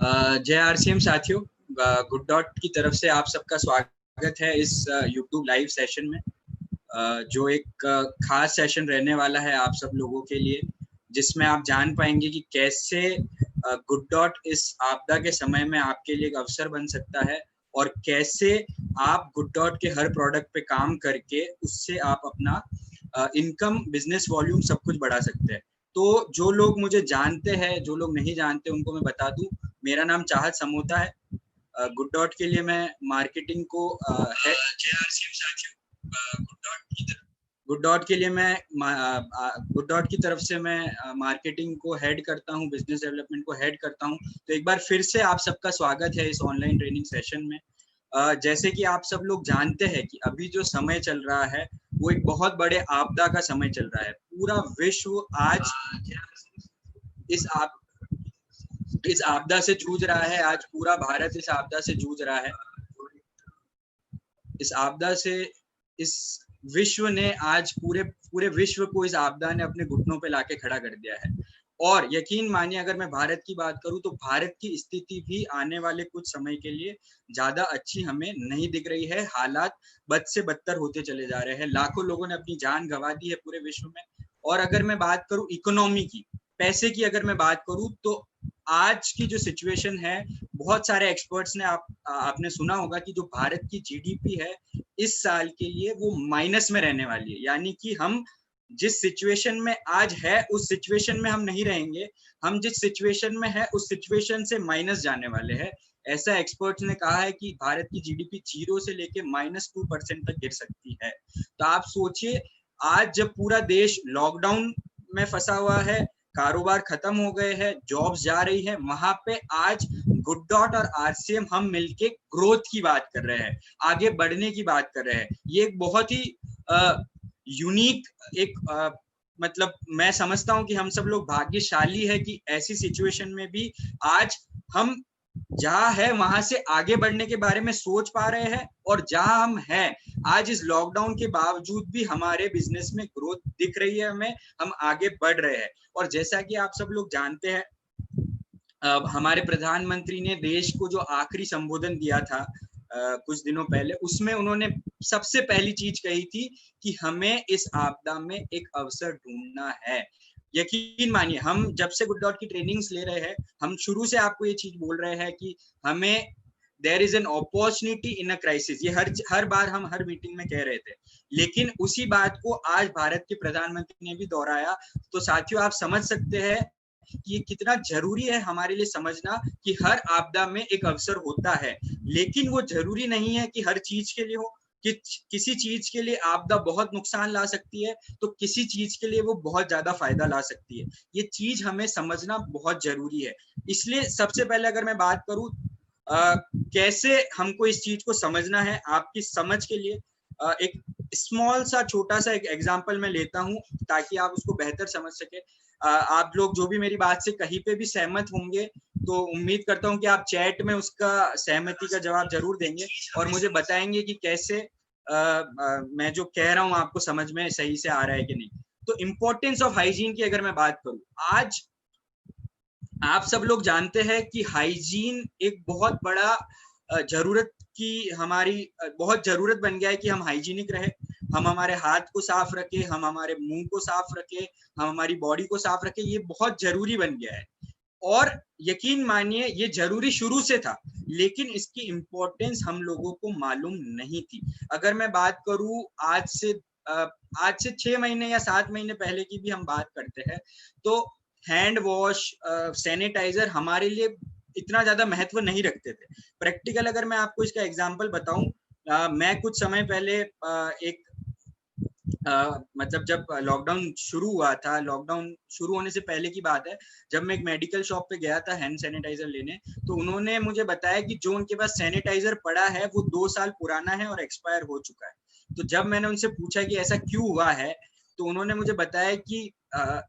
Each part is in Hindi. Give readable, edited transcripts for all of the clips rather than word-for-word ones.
जय आरसीएम साथियों, गुड डॉट की तरफ से आप सबका स्वागत है इस यूट्यूब लाइव सेशन में, जो एक खास सेशन रहने वाला है आप सब लोगों के लिए, जिसमें आप जान पाएंगे कि कैसे गुड डॉट इस आपदा के समय में आपके लिए एक अवसर बन सकता है और कैसे आप गुड डॉट के हर प्रोडक्ट पे काम करके उससे आप अपना इनकम, बिजनेस वॉल्यूम सब कुछ बढ़ा सकते हैं। तो जो लोग मुझे जानते हैं, जो लोग नहीं जानते, उनको मैं बता दूं, मेरा नाम चाहत समोता है। गुड डॉट के लिए मैं मार्केटिंग को गुड डॉट के लिए मैं गुड डॉट की तरफ से मैं मार्केटिंग को हेड करता हूं, बिजनेस डेवलपमेंट को हेड करता हूं। तो एक बार फिर से आप सबका स्वागत है इस ऑनलाइन ट्रेनिंग सेशन में। जैसे कि आप सब लोग जानते हैं कि अभी जो समय चल रहा है वो एक बहुत बड़े आपदा का समय चल रहा है। पूरा विश्व आज इस आपदा से जूझ रहा है। आज पूरा भारत इस आपदा से जूझ रहा है। इस आपदा से इस विश्व ने आज पूरे विश्व को इस आपदा ने अपने घुटनों पे लाके खड़ा कर दिया है। और यकीन मानिए, अगर मैं भारत की बात करूं तो भारत की स्थिति भी आने वाले कुछ समय के लिए ज्यादा अच्छी हमें नहीं दिख रही है। हालात बद से बदतर होते चले जा रहे हैं। लाखों लोगों ने अपनी जान गंवा दी है पूरे विश्व में। और अगर मैं बात करूं इकोनॉमी की, पैसे की अगर मैं बात करूं तो आज की जो सिचुएशन है, बहुत सारे एक्सपर्ट्स ने आपने सुना होगा कि जो भारत की जीडीपी है इस साल के लिए वो माइनस में रहने वाली है। यानी कि हम जिस सिचुएशन में आज है उस सिचुएशन में हम नहीं रहेंगे। हम जिस सिचुएशन में है उस सिचुएशन से माइनस जाने वाले हैं। ऐसा एक्सपर्ट्स ने कहा है कि भारत की जीडीपी 0 से लेके -2% तक गिर सकती है। तो आप सोचिए, आज जब पूरा देश लॉकडाउन में फंसा हुआ है, कारोबार खत्म हो गए हैं, जॉब्स जा रही है, वहां पे आज गुड डॉट और आरसीएम हम मिलके ग्रोथ की बात कर रहे हैं, आगे बढ़ने की बात कर रहे हैं। ये एक बहुत ही यूनिक मतलब मैं समझता हूं कि हम सब लोग भाग्यशाली है कि ऐसी सिचुएशन में भी आज हम जहां है वहां से आगे बढ़ने के बारे में सोच पा रहे हैं। और जहां हम हैं आज इस लॉकडाउन के बावजूद भी हमारे बिजनेस में ग्रोथ दिख रही है, हमें, हम आगे बढ़ रहे हैं। और जैसा कि आप सब लोग जानते हैं, हमारे प्रधानमंत्री ने देश को जो आखिरी संबोधन दिया था कुछ दिनों पहले, उसमें उन्होंने सबसे पहली चीज कही थी कि हमें इस आपदा में एक अवसर ढूंढना है। यकीन मानिए, हम जब से गुड डॉट की ट्रेनिंग्स ले रहे हैं, हम शुरू से आपको ये चीज बोल रहे हैं कि हमें there is an opportunity in a crisis. ये हर बार हम हर मीटिंग में कह रहे थे, लेकिन उसी बात को आज भारत के प्रधानमंत्री ने भी दोहराया। तो साथियों, आप समझ सकते हैं कि ये कितना जरूरी है हमारे लिए समझना कि हर आपदा में एक अवसर होता है। लेकिन वो जरूरी नहीं है कि हर चीज के लिए हो। कि किसी चीज के लिए आपदा बहुत नुकसान ला सकती है तो किसी चीज के लिए वो बहुत ज्यादा फायदा ला सकती है। ये चीज हमें समझना बहुत जरूरी है। इसलिए सबसे पहले अगर मैं बात करूं कैसे हमको इस चीज को समझना है, आपकी समझ के लिए एक स्मॉल सा छोटा सा एक एग्जांपल मैं लेता हूं ताकि आप उसको बेहतर समझ सके। आप लोग जो भी मेरी बात से कहीं पे भी सहमत होंगे तो उम्मीद करता हूं कि आप चैट में उसका सहमति का जवाब जरूर देंगे और मुझे बताएंगे कि कैसे मैं जो कह रहा हूं आपको समझ में सही से आ रहा है कि नहीं। तो इम्पोर्टेंस ऑफ हाइजीन की अगर मैं बात करूं, आज आप सब लोग जानते हैं कि हाइजीन एक बहुत बड़ा जरूरत की हमारी बहुत जरूरत बन गया है कि हम हाइजीनिक रहे। हम हमारे हाथ को साफ रखें, हम हमारे मुंह को साफ रखें, हम हमारी बॉडी को साफ रखें। ये बहुत जरूरी बन गया है और यकीन मानिए ये जरूरी शुरू से था, लेकिन इसकी इम्पोर्टेंस हम लोगों को मालूम नहीं थी। अगर मैं बात करूं आज से 6 महीने या 7 महीने पहले की भी हम बात करते हैं तो हैंड वॉश, सैनिटाइजर हमारे लिए इतना ज्यादा महत्व नहीं रखते थे। प्रैक्टिकल अगर मैं आपको इसका एग्जांपल बताऊं, मैं कुछ समय पहले एक मतलब जब लॉकडाउन शुरू हुआ था, लॉकडाउन शुरू होने से पहले की बात है, जब मैं एक मेडिकल शॉप पे गया था हैंड सैनिटाइजर लेने, तो उन्होंने मुझे बताया कि जो उनके पास सैनिटाइजर पड़ा है वो 2 साल पुराना है और एक्सपायर हो चुका है। तो जब मैंने उनसे पूछा कि ऐसा क्यों हुआ है, तो उन्होंने मुझे बताया कि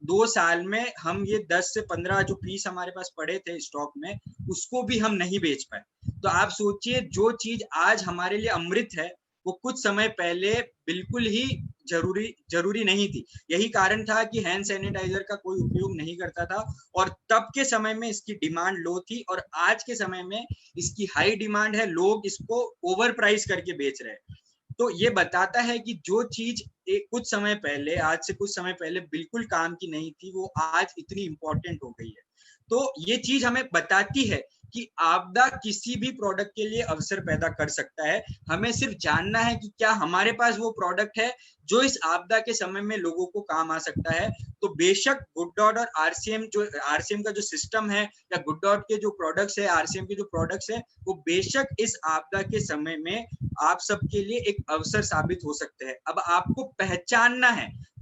2 साल में हम ये 10 से 15 जो पीस हमारे पास पड़े थे स्टॉक में, उसको भी हम नहीं बेच पाए। तो आप सोचिए, जो चीज आज हमारे लिए अमृत है वो कुछ समय पहले बिल्कुल ही जरूरी नहीं थी। यही कारण था कि हैंड सैनिटाइजर का कोई उपयोग नहीं करता था, और तब के समय में इसकी डिमांड लो थी, और आज के समय में इसकी हाई डिमांड है, लोग इसको ओवर प्राइस करके बेच रहे हैं। तो ये बताता है कि जो चीज एक कुछ समय पहले, आज से कुछ समय पहले बिल्कुल काम की नहीं थी, वो आज इतनी इंपॉर्टेंट हो गई है। तो ये चीज हमें बताती है कि आपदा किसी भी प्रोडक्ट के लिए अवसर पैदा कर सकता है। हमें सिर्फ जानना है कि क्या हमारे पास वो प्रोडक्ट है जो इस आपदा के समय में लोगों को काम आ सकता है। तो बेशक गुड डॉट और आरसीएम का जो सिस्टम है, या गुड डॉट के जो प्रोडक्ट्स है, आरसीएम के जो प्रोडक्ट्स है, वो बेशक इस आपदा के समय में आप सबके लिए एक अवसर साबित हो सकते हैं। अब आपको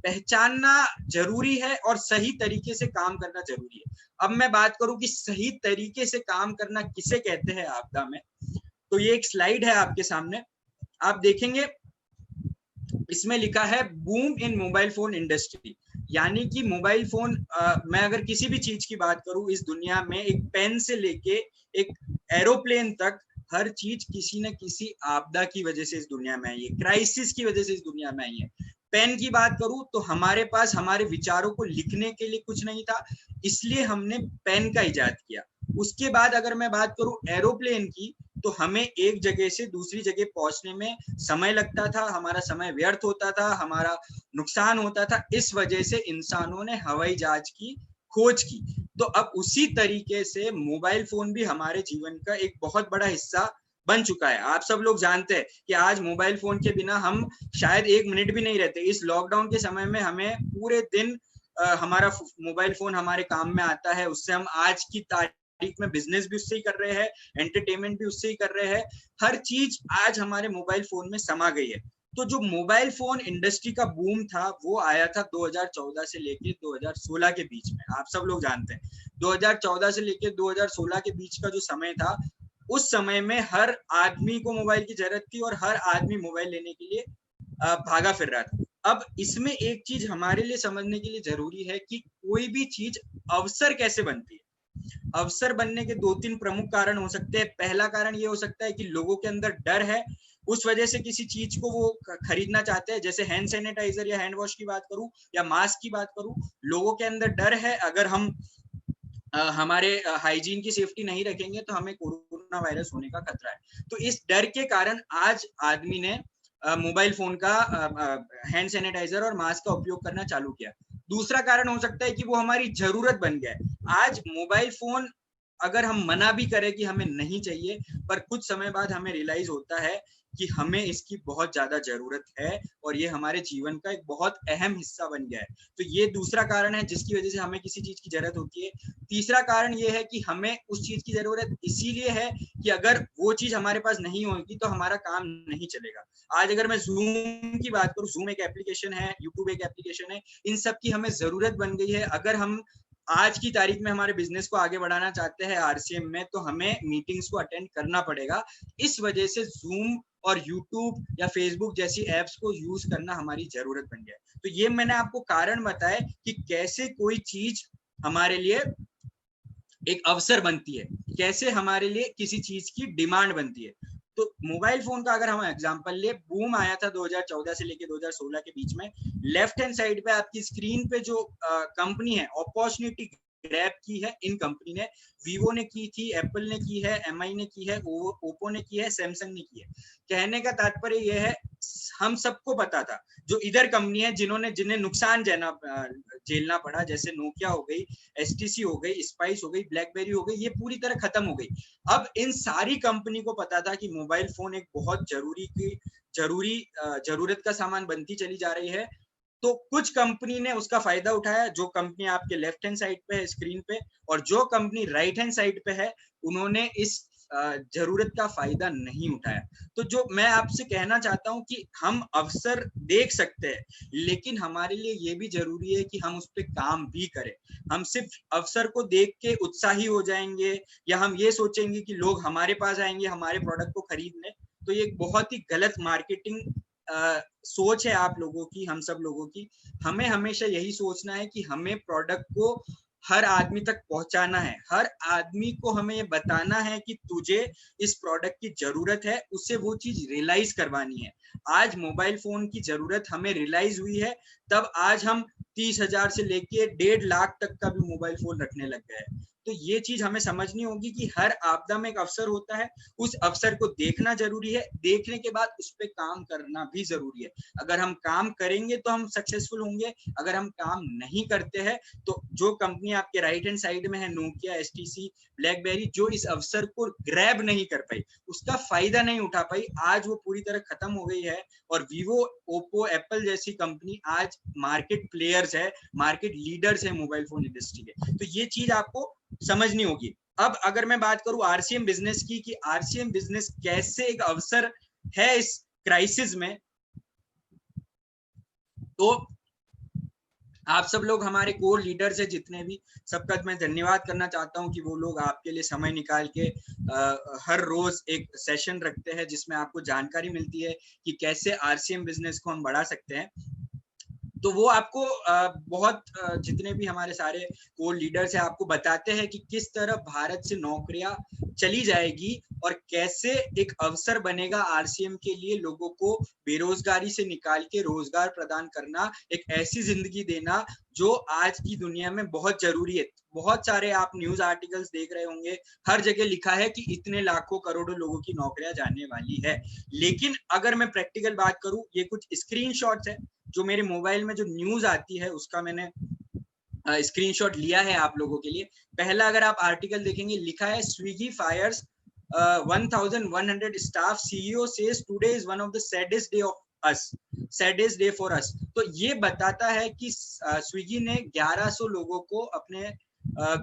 पहचानना जरूरी है, और सही तरीके से काम करना जरूरी है। अब मैं बात करूं कि सही तरीके से काम करना किसे कहते हैं आपदा में, तो ये एक स्लाइड है आपके सामने, आप देखेंगे इसमें लिखा है boom in mobile phone industry. यानी कि मोबाइल फोन, मैं अगर किसी भी चीज की बात करूं इस दुनिया में, एक पेन से लेके एक एरोप्लेन तक, हर चीज किसी न किसी आपदा की वजह से इस दुनिया में आई है, क्राइसिस की वजह से इस दुनिया में आई है। पेन की बात करूं तो हमारे पास हमारे विचारों को लिखने के लिए कुछ नहीं था, इसलिए हमने पेन का इजाद किया। उसके बाद अगर मैं बात करूं एरोप्लेन की, तो हमें एक जगह से दूसरी जगह पहुंचने में समय लगता था, हमारा समय व्यर्थ होता था, हमारा नुकसान होता था। इस वजह से इंसानों ने हवाई जहाज की खोज की। तो अब उसी तरीके से मोबाइल फोन भी हमारे जीवन का एक बहुत बड़ा हिस्सा बन चुका है। आप सब लोग जानते हैं कि आज मोबाइल फोन के बिना हम शायद 1 मिनट भी नहीं रहते। इस लॉकडाउन के समय में हमें पूरे दिन हमारा मोबाइल फोन हमारे काम में आता है, उससे हम आज की तारीख में बिजनेस भी उससे ही कर रहे हैं, एंटरटेनमेंट भी उससे ही कर रहे हैं। हर चीज आज हमारे मोबाइल फोन में समा गई है। तो जो मोबाइल फोन इंडस्ट्री का बूम था वो आया था 2014 से लेके 2016 के बीच में। आप सब लोग जानते हैं 2014 से लेके 2016 के बीच का जो समय था, उस समय में हर आदमी को मोबाइल की जरूरत थी, और हर आदमी मोबाइल लेने के लिए भागा फिर रहा था। अब इसमें एक चीज हमारे लिए समझने के लिए जरूरी है कि कोई भी चीज अवसर कैसे बनती है। अवसर बनने के 2-3 प्रमुख कारण हो सकते हैं। पहला कारण ये हो सकता है कि लोगों के अंदर डर है, उस वजह से किसी चीज को वो खरीदना चाहते हैं। जैसे हैंड सैनिटाइजर या हैंड वॉश की बात करूं, या मास्क की बात करूं, लोगों के अंदर डर है, अगर हम हमारे हाइजीन की सेफ्टी नहीं रखेंगे तो हमें कोरोना वायरस होने का खतरा है। तो इस डर के कारण आज आदमी ने मोबाइल फोन का हैंड सैनिटाइजर और मास्क का उपयोग करना चालू किया। दूसरा कारण हो सकता है कि वो हमारी जरूरत बन गया है। आज मोबाइल फोन अगर हम मना भी करें कि हमें नहीं चाहिए, पर कुछ समय बाद हमें रियलाइज होता है कि हमें इसकी बहुत ज्यादा जरूरत है, और ये हमारे जीवन का एक बहुत अहम हिस्सा बन गया है। तो ये दूसरा कारण है जिसकी वजह से हमें किसी चीज की जरूरत होती है। तीसरा कारण ये है कि हमें उस चीज की जरूरत इसीलिए है कि अगर वो चीज हमारे पास नहीं होगी तो हमारा काम नहीं चलेगा। आज अगर मैं जूम की बात करूं, जूम एक एप्लीकेशन है, यूट्यूब एक एप्लीकेशन है, इन सब की हमें जरूरत बन गई है। अगर हम आज की तारीख में हमारे बिजनेस को आगे बढ़ाना चाहते हैं आरसीएम में, तो हमें मीटिंग्स को अटेंड करना पड़ेगा। इस वजह से जूम और यूट्यूब या फेसबुक जैसी एप्स को यूज करना हमारी जरूरत बन गया है। तो ये मैंने आपको कारण बताया कि कैसे कोई चीज हमारे लिए एक अवसर बनती है, कैसे हमारे लिए किसी चीज की डिमांड बनती है। तो मोबाइल फोन का अगर हम एग्जांपल ले, बूम आया था 2014 से लेके 2016 के बीच में। लेफ्ट हैंड साइड पे आपकी स्क्रीन पे जो कंपनी है, अपॉर्चुनिटी ग्रैब की है इन कंपनी ने। वीवो ने की थी, एप्पल ने की है, एमआई ने की है, ओप्पो ने की है, सैमसंग ने की है। कहने का तात्पर्य यह है, हम सबको पता था जो इधर कंपनी है जिन्हें नुकसान झेलना पड़ा, जैसे नोकिया हो गई, एचटीसी हो गई, स्पाइस हो गई, ब्लैकबेरी हो गई, ये पूरी तरह खत्म हो गई। अब इन सारी कंपनी को पता था कि मोबाइल फोन एक बहुत जरूरत का सामान बनती चली जा रही है। तो कुछ कंपनी ने उसका फायदा उठाया, जो कंपनी आपके लेफ्ट हैंड साइड पे है स्क्रीन पे, और जो कंपनी राइट हैंड साइड पे है उन्होंने इस जरूरत का फायदा नहीं उठाया। तो जो मैं आपसे कहना चाहता हूं कि हम अवसर देख सकते हैं, लेकिन हमारे लिए ये भी जरूरी है कि हम उस पर काम भी करें। हम सिर्फ अवसर को देख के उत्साही हो जाएंगे, या हम ये सोचेंगे कि लोग हमारे पास आएंगे हमारे प्रोडक्ट को खरीदने, तो ये एक बहुत ही गलत मार्केटिंग सोच है आप लोगों की, हम सब लोगों की। हमें हमेशा यही सोचना है कि हमें प्रोडक्ट को हर आदमी तक पहुंचाना है। हर आदमी को हमें ये बताना है कि तुझे इस प्रोडक्ट की जरूरत है, उससे वो चीज रियलाइज करवानी है। आज मोबाइल फोन की जरूरत हमें रियलाइज हुई है, तब आज हम 30,000 से लेके 1.5 लाख तक का भी मोबाइल फोन रखने लग गए हैं। तो ये चीज हमें समझनी होगी कि हर आपदा में एक अवसर होता है, उस अवसर को देखना जरूरी है, देखने के बाद उस पर काम करना भी जरूरी है। अगर हम काम करेंगे तो हम सक्सेसफुल होंगे, अगर हम काम नहीं करते हैं तो जो कंपनी आपके राइट हैंड साइड में है, नोकिया, एचटीसी, ब्लैकबेरी, जो इस अवसर को ग्रैब नहीं कर पाई, उसका फायदा नहीं उठा पाई, आज वो पूरी तरह खत्म हो गई है। और वीवो, ओप्पो, एप्पल जैसी कंपनी आज मार्केट प्लेयर्स है, मार्केट लीडर्स है मोबाइल फोन इंडस्ट्री के। तो ये चीज आपको समझनी होगी। अब अगर मैं बात करूं आरसीएम बिजनेस की, कि आरसीएम बिजनेस कैसे एक अवसर है इस क्राइसिस में, तो आप सब लोग हमारे कोर लीडर्स है जितने भी, सबका मैं धन्यवाद करना चाहता हूं कि वो लोग आपके लिए समय निकाल के हर रोज एक सेशन रखते हैं जिसमें आपको जानकारी मिलती है कि कैसे आरसीएम बिजनेस को हम बढ़ा सकते हैं। तो वो आपको बहुत जितने भी हमारे सारे कोर लीडर्स हैं आपको बताते हैं कि किस तरह भारत से नौकरियां चली जाएगी और कैसे एक अवसर बनेगा आरसीएम के लिए, लोगों को बेरोजगारी से निकाल के रोजगार प्रदान करना, एक ऐसी जिंदगी देना जो आज की दुनिया में बहुत जरूरी है। बहुत सारे आप न्यूज आर्टिकल्स देख रहे होंगे, हर जगह लिखा है कि इतने लाखों करोड़ों लोगों की नौकरियां जाने वाली है। लेकिन अगर मैं प्रैक्टिकल बात करूं, ये कुछ स्क्रीनशॉट्स है जो मेरे मोबाइल में जो न्यूज आती है उसका मैंने स्क्रीनशॉट लिया है आप लोगों के लिए। पहला अगर आप आर्टिकल देखेंगे, लिखा है Swiggy fires 1100 staff, CEO says today is one of the saddest day of us, saddest day for us. तो ये बताता है कि स्विगी ने 1100 लोगों को अपने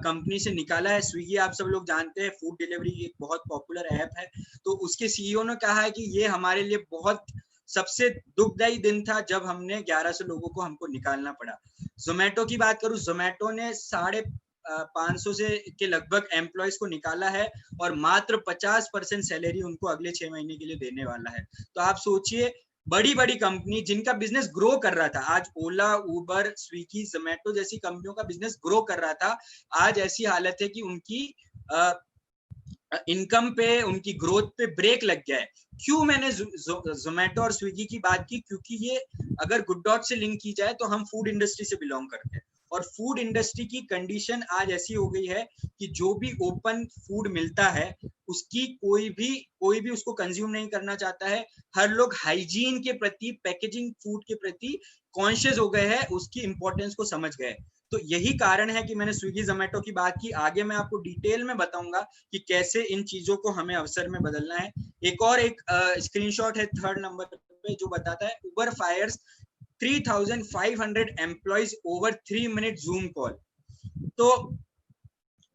कंपनी से निकाला है। स्विगी आप सब लोग जानते हैं फूड डिलीवरी एक बहुत पॉपुलर ऐप है। तो उसके सीईओ ने कहा है कि ये हमारे लिए बहुत सबसे दुखदायी दिन था जब हमने 1100 लोगों को हमको निकालना पड़ा। जोमेटो की बात करूं, जोमेटो ने 550 से के लगभग एम्प्लॉयज को निकाला है और मात्र 50% सैलरी उनको अगले 6 महीने के लिए देने वाला है। तो आप सोचिए, बड़ी बड़ी कंपनी जिनका बिजनेस ग्रो कर रहा था, आज ओला, उबर, स्विगी, जोमेटो जैसी कंपनियों का बिजनेस ग्रो कर रहा था, आज ऐसी हालत है कि उनकी इनकम पे, उनकी ग्रोथ पे ब्रेक लग गया है। क्यों मैंने जोमेटो और स्विगी की बात की? क्योंकि ये अगर गुड डॉट से लिंक की जाए तो हम फूड इंडस्ट्री से बिलोंग करते हैं और फूड इंडस्ट्री की कंडीशन आज ऐसी हो गई है कि जो भी ओपन फूड मिलता है उसकी कोई भी उसको कंज्यूम नहीं करना चाहता है। हर लोग हाइजीन के प्रति, पैकेजिंग फूड के प्रति कॉन्शियस हो गए हैं, उसकी इंपॉर्टेंस को समझ गए। तो यही कारण है कि मैंने स्विगी जोमेटो की बात की। आगे मैं आपको डिटेल में बताऊंगा कि कैसे इन चीजों को हमें अवसर में बदलना है। एक स्क्रीनशॉट है 3rd नंबर पे जो बताता है Uber fires 3,500 employees over 3 minute Zoom call. तो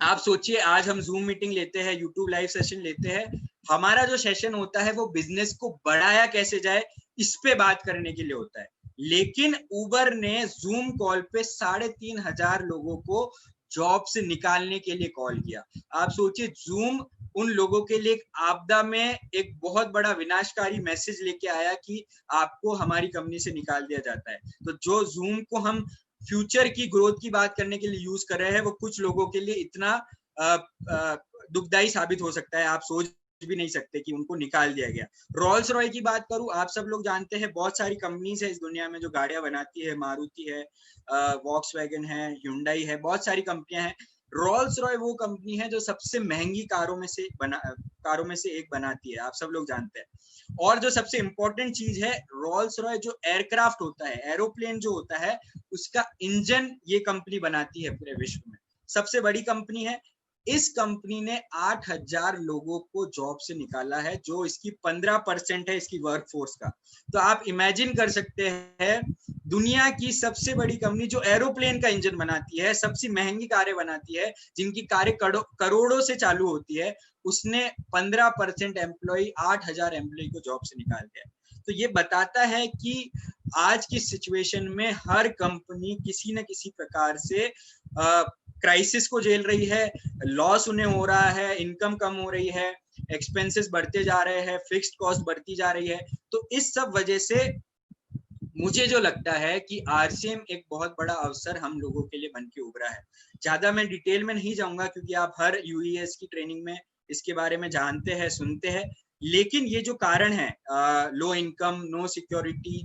आप सोचिए, आज हम जूम मीटिंग लेते हैं, यूट्यूब लाइव सेशन लेते हैं, हमारा जो सेशन होता है वो बिजनेस को बढ़ाया कैसे जाए इस पे बात करने के लिए होता है। लेकिन उबर ने जूम कॉल पे 3,500 लोगों को जॉब से निकालने के लिए कॉल किया। आप सोचिए, जूम उन लोगों के लिए एक आपदा में एक बहुत बड़ा विनाशकारी मैसेज लेके आया कि आपको हमारी कंपनी से निकाल दिया जाता है। तो जो जूम को हम फ्यूचर की ग्रोथ की बात करने के लिए यूज कर रहे हैं, वो कुछ लोगों के लिए इतना दुखदायी साबित हो सकता है, आप सोच भी नहीं सकते कि उनको निकाल दिया गया। रॉल्स रॉय की बात करूं, आप सब लोग जानते हैं बहुत सारी कंपनीज है इस दुनिया में जो गाड़ियां बनाती है, मारुति है, वॉक्सवैगन है, hyundai है, बहुत सारी कंपनियां हैं। रॉल्स रॉय वो कंपनी है जो सबसे महंगी कारों में से एक बनाती है, आप सब लोग जानते हैं। और जो सबसे इंपॉर्टेंट चीज है, रॉल्स रॉय जो एयरक्राफ्ट होता है, एरोप्लेन जो होता है, उसका इंजन ये कंपनी बनाती है पूरे विश्व में, सबसे बड़ी कंपनी है। इस कंपनी ने 8,000 लोगों को जॉब से निकाला है, जो इसकी 15% है इसकी वर्कफोर्स का। तो आप इमेजिन कर सकते हैं, दुनिया की सबसे बड़ी कंपनी जो एरोप्लेन का इंजन बनाती है, सबसे महंगी कारें बनाती है, जिनकी कारें करोड़ों से चालू होती है, उसने 15% एम्प्लॉय, 8,000 एम्प्लॉय को जॉब से निकाल दिया। तो ये बताता है कि आज की सिचुएशन में हर कंपनी किसी न किसी प्रकार से क्राइसिस को झेल रही है, लॉस उन्हें हो रहा है, इनकम कम हो रही है, एक्सपेंसेस बढ़ते जा रहे हैं, फिक्स्ड कॉस्ट बढ़ती जा रही है। तो इस सब वजह से मुझे जो लगता है कि आरसीएम एक बहुत बड़ा अवसर हम लोगों के लिए बन के उभरा है। ज्यादा मैं डिटेल में नहीं जाऊंगा क्योंकि आप हर यूईएस की ट्रेनिंग में इसके बारे में जानते हैं, सुनते हैं। लेकिन ये जो कारण है, low income, no security,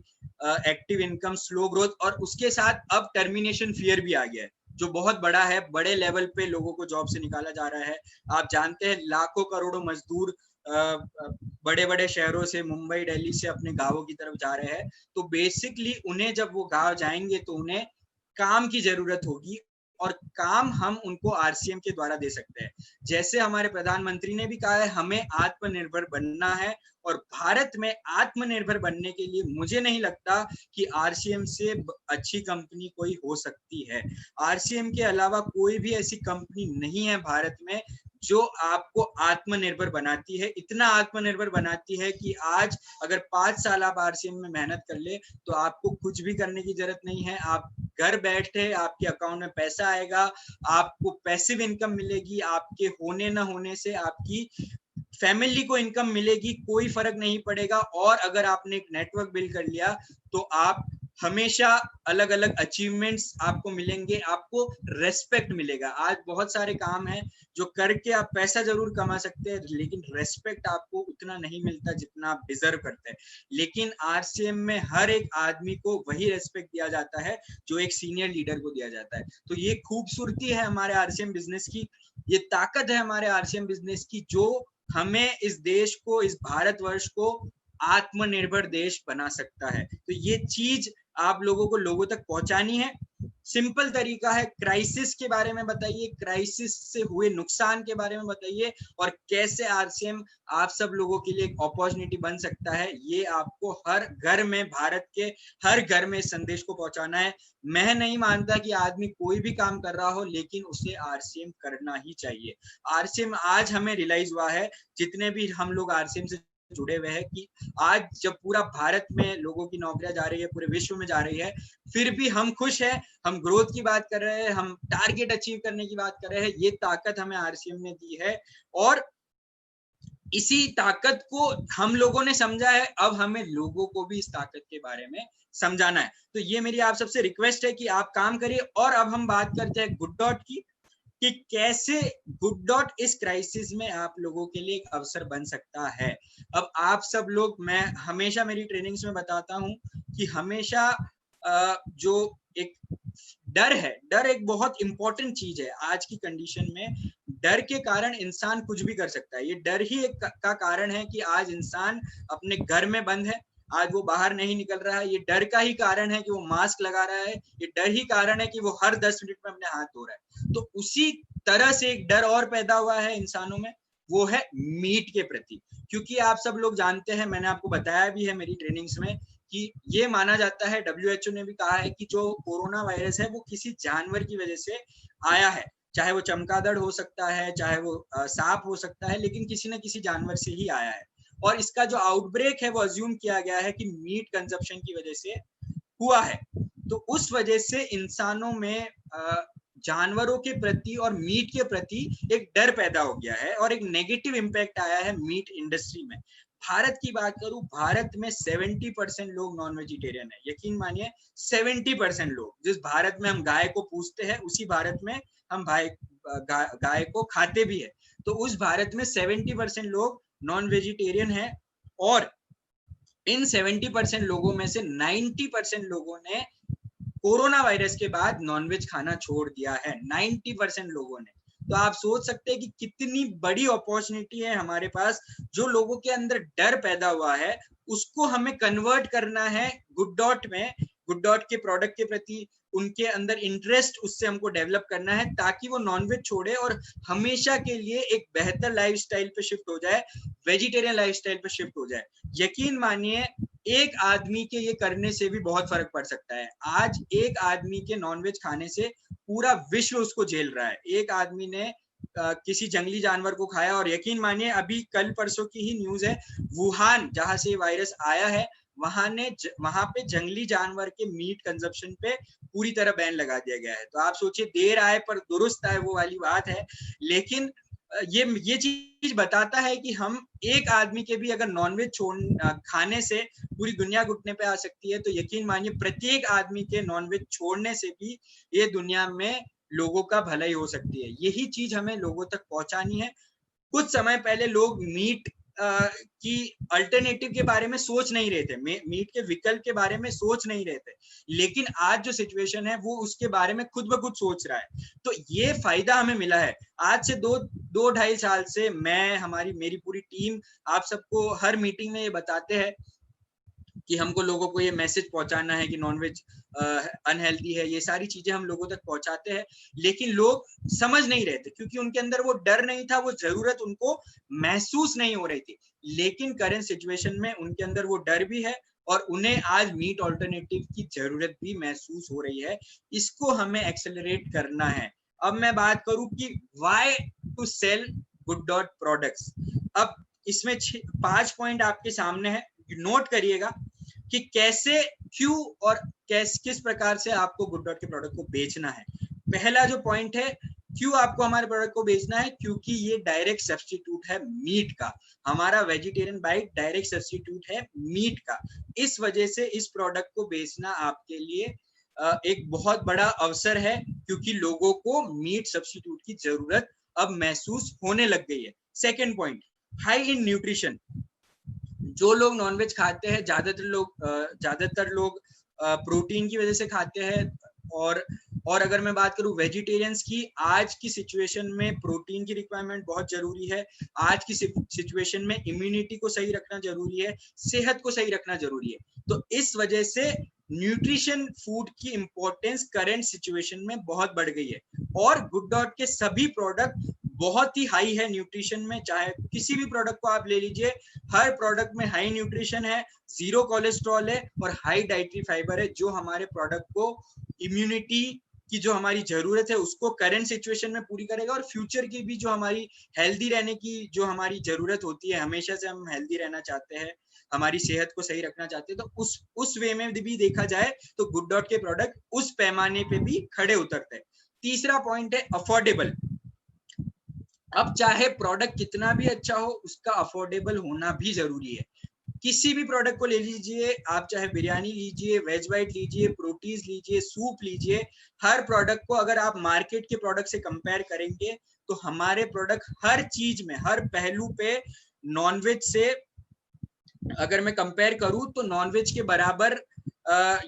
active income, slow growth, और उसके साथ अब टर्मिनेशन फियर भी आ गया है जो बहुत बड़ा है। बड़े लेवल पे लोगों को जॉब से निकाला जा रहा है। आप जानते हैं लाखों करोड़ों मजदूर बड़े बड़े शहरों से, मुंबई दिल्ली से अपने गांवों की तरफ जा रहे हैं। तो बेसिकली उन्हें जब वो गांव जाएंगे तो उन्हें काम की जरूरत होगी, और काम हम उनको आरसीएम के द्वारा दे सकते हैं। जैसे हमारे प्रधानमंत्री ने भी कहा है, हमें आत्मनिर्भर बनना है, और भारत में आत्मनिर्भर बनने के लिए मुझे नहीं लगता कि आरसीएम से अच्छी कंपनी कोई हो सकती है। आरसीएम के अलावा कोई भी ऐसी कंपनी नहीं है भारत में जो आपको आत्मनिर्भर बनाती है। इतना आत्मनिर्भर बनाती है कि आज अगर 5 साल आप आरसीएम में मेहनत कर ले तो आपको कुछ भी करने की जरूरत नहीं है। आप घर बैठे आपके अकाउंट में पैसा आएगा, आपको पैसिव इनकम मिलेगी, आपके होने न होने से आपकी फैमिली को इनकम मिलेगी, कोई फर्क नहीं पड़ेगा। और अगर आपने एक नेटवर्क बिल्ड कर लिया तो आप हमेशा अलग अलग अचीवमेंट्स आपको मिलेंगे, आपको रेस्पेक्ट मिलेगा। आज बहुत सारे काम हैं जो करके आप पैसा जरूर कमा सकते हैं, लेकिन रेस्पेक्ट आपको उतना नहीं मिलता जितना आप डिजर्व करते हैं। लेकिन आरसीएम में हर एक आदमी को वही रेस्पेक्ट दिया जाता है जो एक सीनियर लीडर को दिया जाता है। तो ये खूबसूरती है हमारे आरसीएम बिजनेस की, ये ताकत है हमारे आरसीएम बिजनेस की, जो हमें इस देश को, इस भारतवर्ष को आत्मनिर्भर देश बना सकता है। तो ये चीज आप लोगों को लोगों तक पहुंचानी है। सिंपल तरीका है, क्राइसिस के बारे में बताइए, क्राइसिस से हुए नुकसान के बारे में बताइए, और कैसे आरसीएम आप सब लोगों के लिए एक अपॉर्चुनिटी बन सकता है। ये आपको हर घर में, भारत के हर घर में इस संदेश को पहुंचाना है। मैं नहीं मानता कि आदमी कोई भी काम कर रहा हो, लेकिन उसे आरसीएम करना ही चाहिए। आरसीएम आज हमें रियलाइज हुआ है, जितने भी हम लोग आरसीएम से जुड़े हुए हैं, कि आज जब पूरा भारत में लोगों की नौकरियां जा रही है, पूरे विश्व में जा रही है, फिर भी हम खुश हैं, हम ग्रोथ की बात कर रहे हैं, हम टारगेट अचीव करने की बात कर रहे हैं। ये ताकत हमें आरसीएम ने दी है, और इसी ताकत को हम लोगों ने समझा है। अब हमें लोगों को भी इस ताकत के बारे में समझाना है। तो ये मेरी आप सबसे रिक्वेस्ट है कि आप काम करिए। और अब हम बात करते हैं गुड डॉट की, कि कैसे गुड डॉट इस क्राइसिस में आप लोगों के लिए एक अवसर बन सकता है। अब आप सब लोग, मैं हमेशा मेरी ट्रेनिंग्स में बताता हूं कि हमेशा जो एक डर है, डर एक बहुत इंपॉर्टेंट चीज है आज की कंडीशन में। डर के कारण इंसान कुछ भी कर सकता है। ये डर ही एक का कारण है कि आज इंसान अपने घर में बंद है, आज वो बाहर नहीं निकल रहा है। ये डर का ही कारण है कि वो मास्क लगा रहा है, ये डर ही कारण है कि वो हर 10 मिनट में अपने हाथ धो रहा है। तो उसी तरह से एक डर और पैदा हुआ है इंसानों में, वो है मीट के प्रति। क्योंकि आप सब लोग जानते हैं, मैंने आपको बताया भी है मेरी ट्रेनिंग्स में, कि ये माना जाता है, WHO ने भी कहा है कि जो कोरोना वायरस है वो किसी जानवर की वजह से आया है। चाहे वो चमगादड़ हो सकता है, चाहे वो सांप हो सकता है, लेकिन किसी न किसी जानवर से ही आया है। और इसका जो आउटब्रेक है वो अज्यूम किया गया है कि मीट कंजप्शन की वजह से हुआ है। तो उस वजह से इंसानों में जानवरों के प्रति और मीट के प्रति एक डर पैदा हो गया है, और एक नेगेटिव इम्पैक्ट आया है मीट इंडस्ट्री में। भारत की बात करूं, भारत में 70% लोग नॉन वेजिटेरियन है। यकीन मानिए 70% लोग। जिस भारत में हम गाय को पूजते हैं, उसी भारत में हम गाय को खाते भी है। तो उस भारत में 70% लोग नॉन वेजिटेरियन है, और इन 70% लोगों में से 90% लोगों ने कोरोना वायरस के बाद नॉनवेज खाना छोड़ दिया है। 90% लोगों ने। तो आप सोच सकते हैं कि कितनी बड़ी अपॉर्चुनिटी है हमारे पास। जो लोगों के अंदर डर पैदा हुआ है उसको हमें कन्वर्ट करना है गुड डॉट में, गुड डॉट के प्रोडक्ट के प्रति उनके अंदर इंटरेस्ट, उससे हमको डेवलप करना है, ताकि वो नॉनवेज छोड़े और हमेशा के लिए एक बेहतर लाइफस्टाइल पे शिफ्ट हो जाए, वेजिटेरियन लाइफस्टाइल पे शिफ्ट हो जाए। यकीन मानिए एक आदमी के ये करने से भी बहुत फर्क पड़ सकता है। आज एक आदमी के नॉनवेज खाने से पूरा विश्व उसको झेल रहा है। एक आदमी ने किसी जंगली जानवर को खाया, और यकीन मानिए अभी कल परसों की ही न्यूज है, वुहान जहां से वायरस आया है, वहां पे जंगली जानवर के मीट कंजप्शन पे पूरी तरह बैन लगा दिया गया है। तो आप सोचिए, देर आए पर दुरुस्त आए, वो वाली बात है। लेकिन ये चीज बताता है कि हम एक आदमी के भी अगर नॉनवेज खाने से पूरी दुनिया घुटने पे आ सकती है, तो यकीन मानिए प्रत्येक आदमी के नॉनवेज छोड़ने से भी ये दुनिया में लोगों का भलाई हो सकती है। यही चीज हमें लोगों तक पहुंचानी है। कुछ समय पहले लोग मीट की अल्टरनेटिव के बारे में सोच नहीं रहे थे, मीट के विकल्प के बारे में सोच नहीं रहे थे, लेकिन आज जो सिचुएशन है वो उसके बारे में खुद ब खुद सोच रहा है। तो ये फायदा हमें मिला है। आज से दो ढाई साल से मैं, मेरी पूरी टीम आप सबको हर मीटिंग में ये बताते हैं कि हमको लोगों को ये मैसेज पहुंचाना है कि नॉनवेज अनहेल्दी है। ये सारी चीजें हम लोगों तक पहुंचाते हैं, लेकिन लोग समझ नहीं रहे थे क्योंकि उनके अंदर वो डर नहीं था, वो जरूरत उनको महसूस नहीं हो रही थी। लेकिन करंट सिचुएशन में उनके अंदर वो डर भी है और उन्हें आज मीट ऑल्टरनेटिव की जरूरत भी महसूस हो रही है। इसको हमें एक्सेलरेट करना है। अब मैं बात करूं कि why to sell good dot products. अब इसमें 5 पॉइंट आपके सामने है, नोट करिएगा कि कैसे, क्यों और किस प्रकार से आपको गुड डॉट के प्रोडक्ट को बेचना है। पहला जो पॉइंट है, क्यों आपको हमारे प्रोडक्ट को बेचना है, क्योंकि ये डायरेक्ट सब्स्टिट्यूट है मीट का। हमारा वेजिटेरियन बाइट डायरेक्ट सब्स्टिट्यूट है मीट का। इस वजह से इस प्रोडक्ट को बेचना आपके लिए एक बहुत बड़ा अवसर है, क्योंकि लोगों को मीट सब्स्टिट्यूट की जरूरत अब महसूस होने लग गई है। Second point, high in nutrition. जो लोग नॉनवेज खाते हैं, ज्यादातर लोग प्रोटीन की वजह से खाते हैं। और अगर मैं बात करूं वेजिटेरियंस की, आज की सिचुएशन में प्रोटीन की रिक्वायरमेंट बहुत जरूरी है। आज की सिचुएशन में इम्यूनिटी को सही रखना जरूरी है, सेहत को सही रखना जरूरी है। तो इस वजह से न्यूट्रिशन फूड की इंपॉर्टेंस करंट सिचुएशन में बहुत बढ़ गई है। और गुड डॉट के सभी प्रोडक्ट बहुत ही हाई है न्यूट्रिशन में। चाहे किसी भी प्रोडक्ट को आप ले लीजिए, हर प्रोडक्ट में हाई न्यूट्रिशन है, जीरो कोलेस्ट्रॉल है और हाई डाइटरी फाइबर है, जो हमारे प्रोडक्ट को इम्यूनिटी की जो हमारी जरूरत है उसको करंट सिचुएशन में पूरी करेगा। और फ्यूचर की भी जो हमारी हेल्दी रहने की जो हमारी जरूरत होती है, हमेशा से हम हेल्दी रहना चाहते हैं, हमारी सेहत को सही रखना चाहते हैं, तो उस वे में भी देखा जाए तो गुड डॉट के प्रोडक्ट उस पैमाने पे भी खड़े उतरते हैं। तीसरा पॉइंट है अफोर्डेबल। अब चाहे प्रोडक्ट कितना भी अच्छा हो, उसका अफोर्डेबल होना भी जरूरी है। किसी भी प्रोडक्ट को ले लीजिए आप, चाहे बिरयानी लीजिए, वेज वाइट लीजिए, प्रोटीज लीजिए, सूप लीजिए, हर प्रोडक्ट को अगर आप मार्केट के प्रोडक्ट से कंपेयर करेंगे तो हमारे प्रोडक्ट हर चीज में, हर पहलू पे नॉनवेज से अगर मैं कंपेयर करूं तो नॉनवेज के बराबर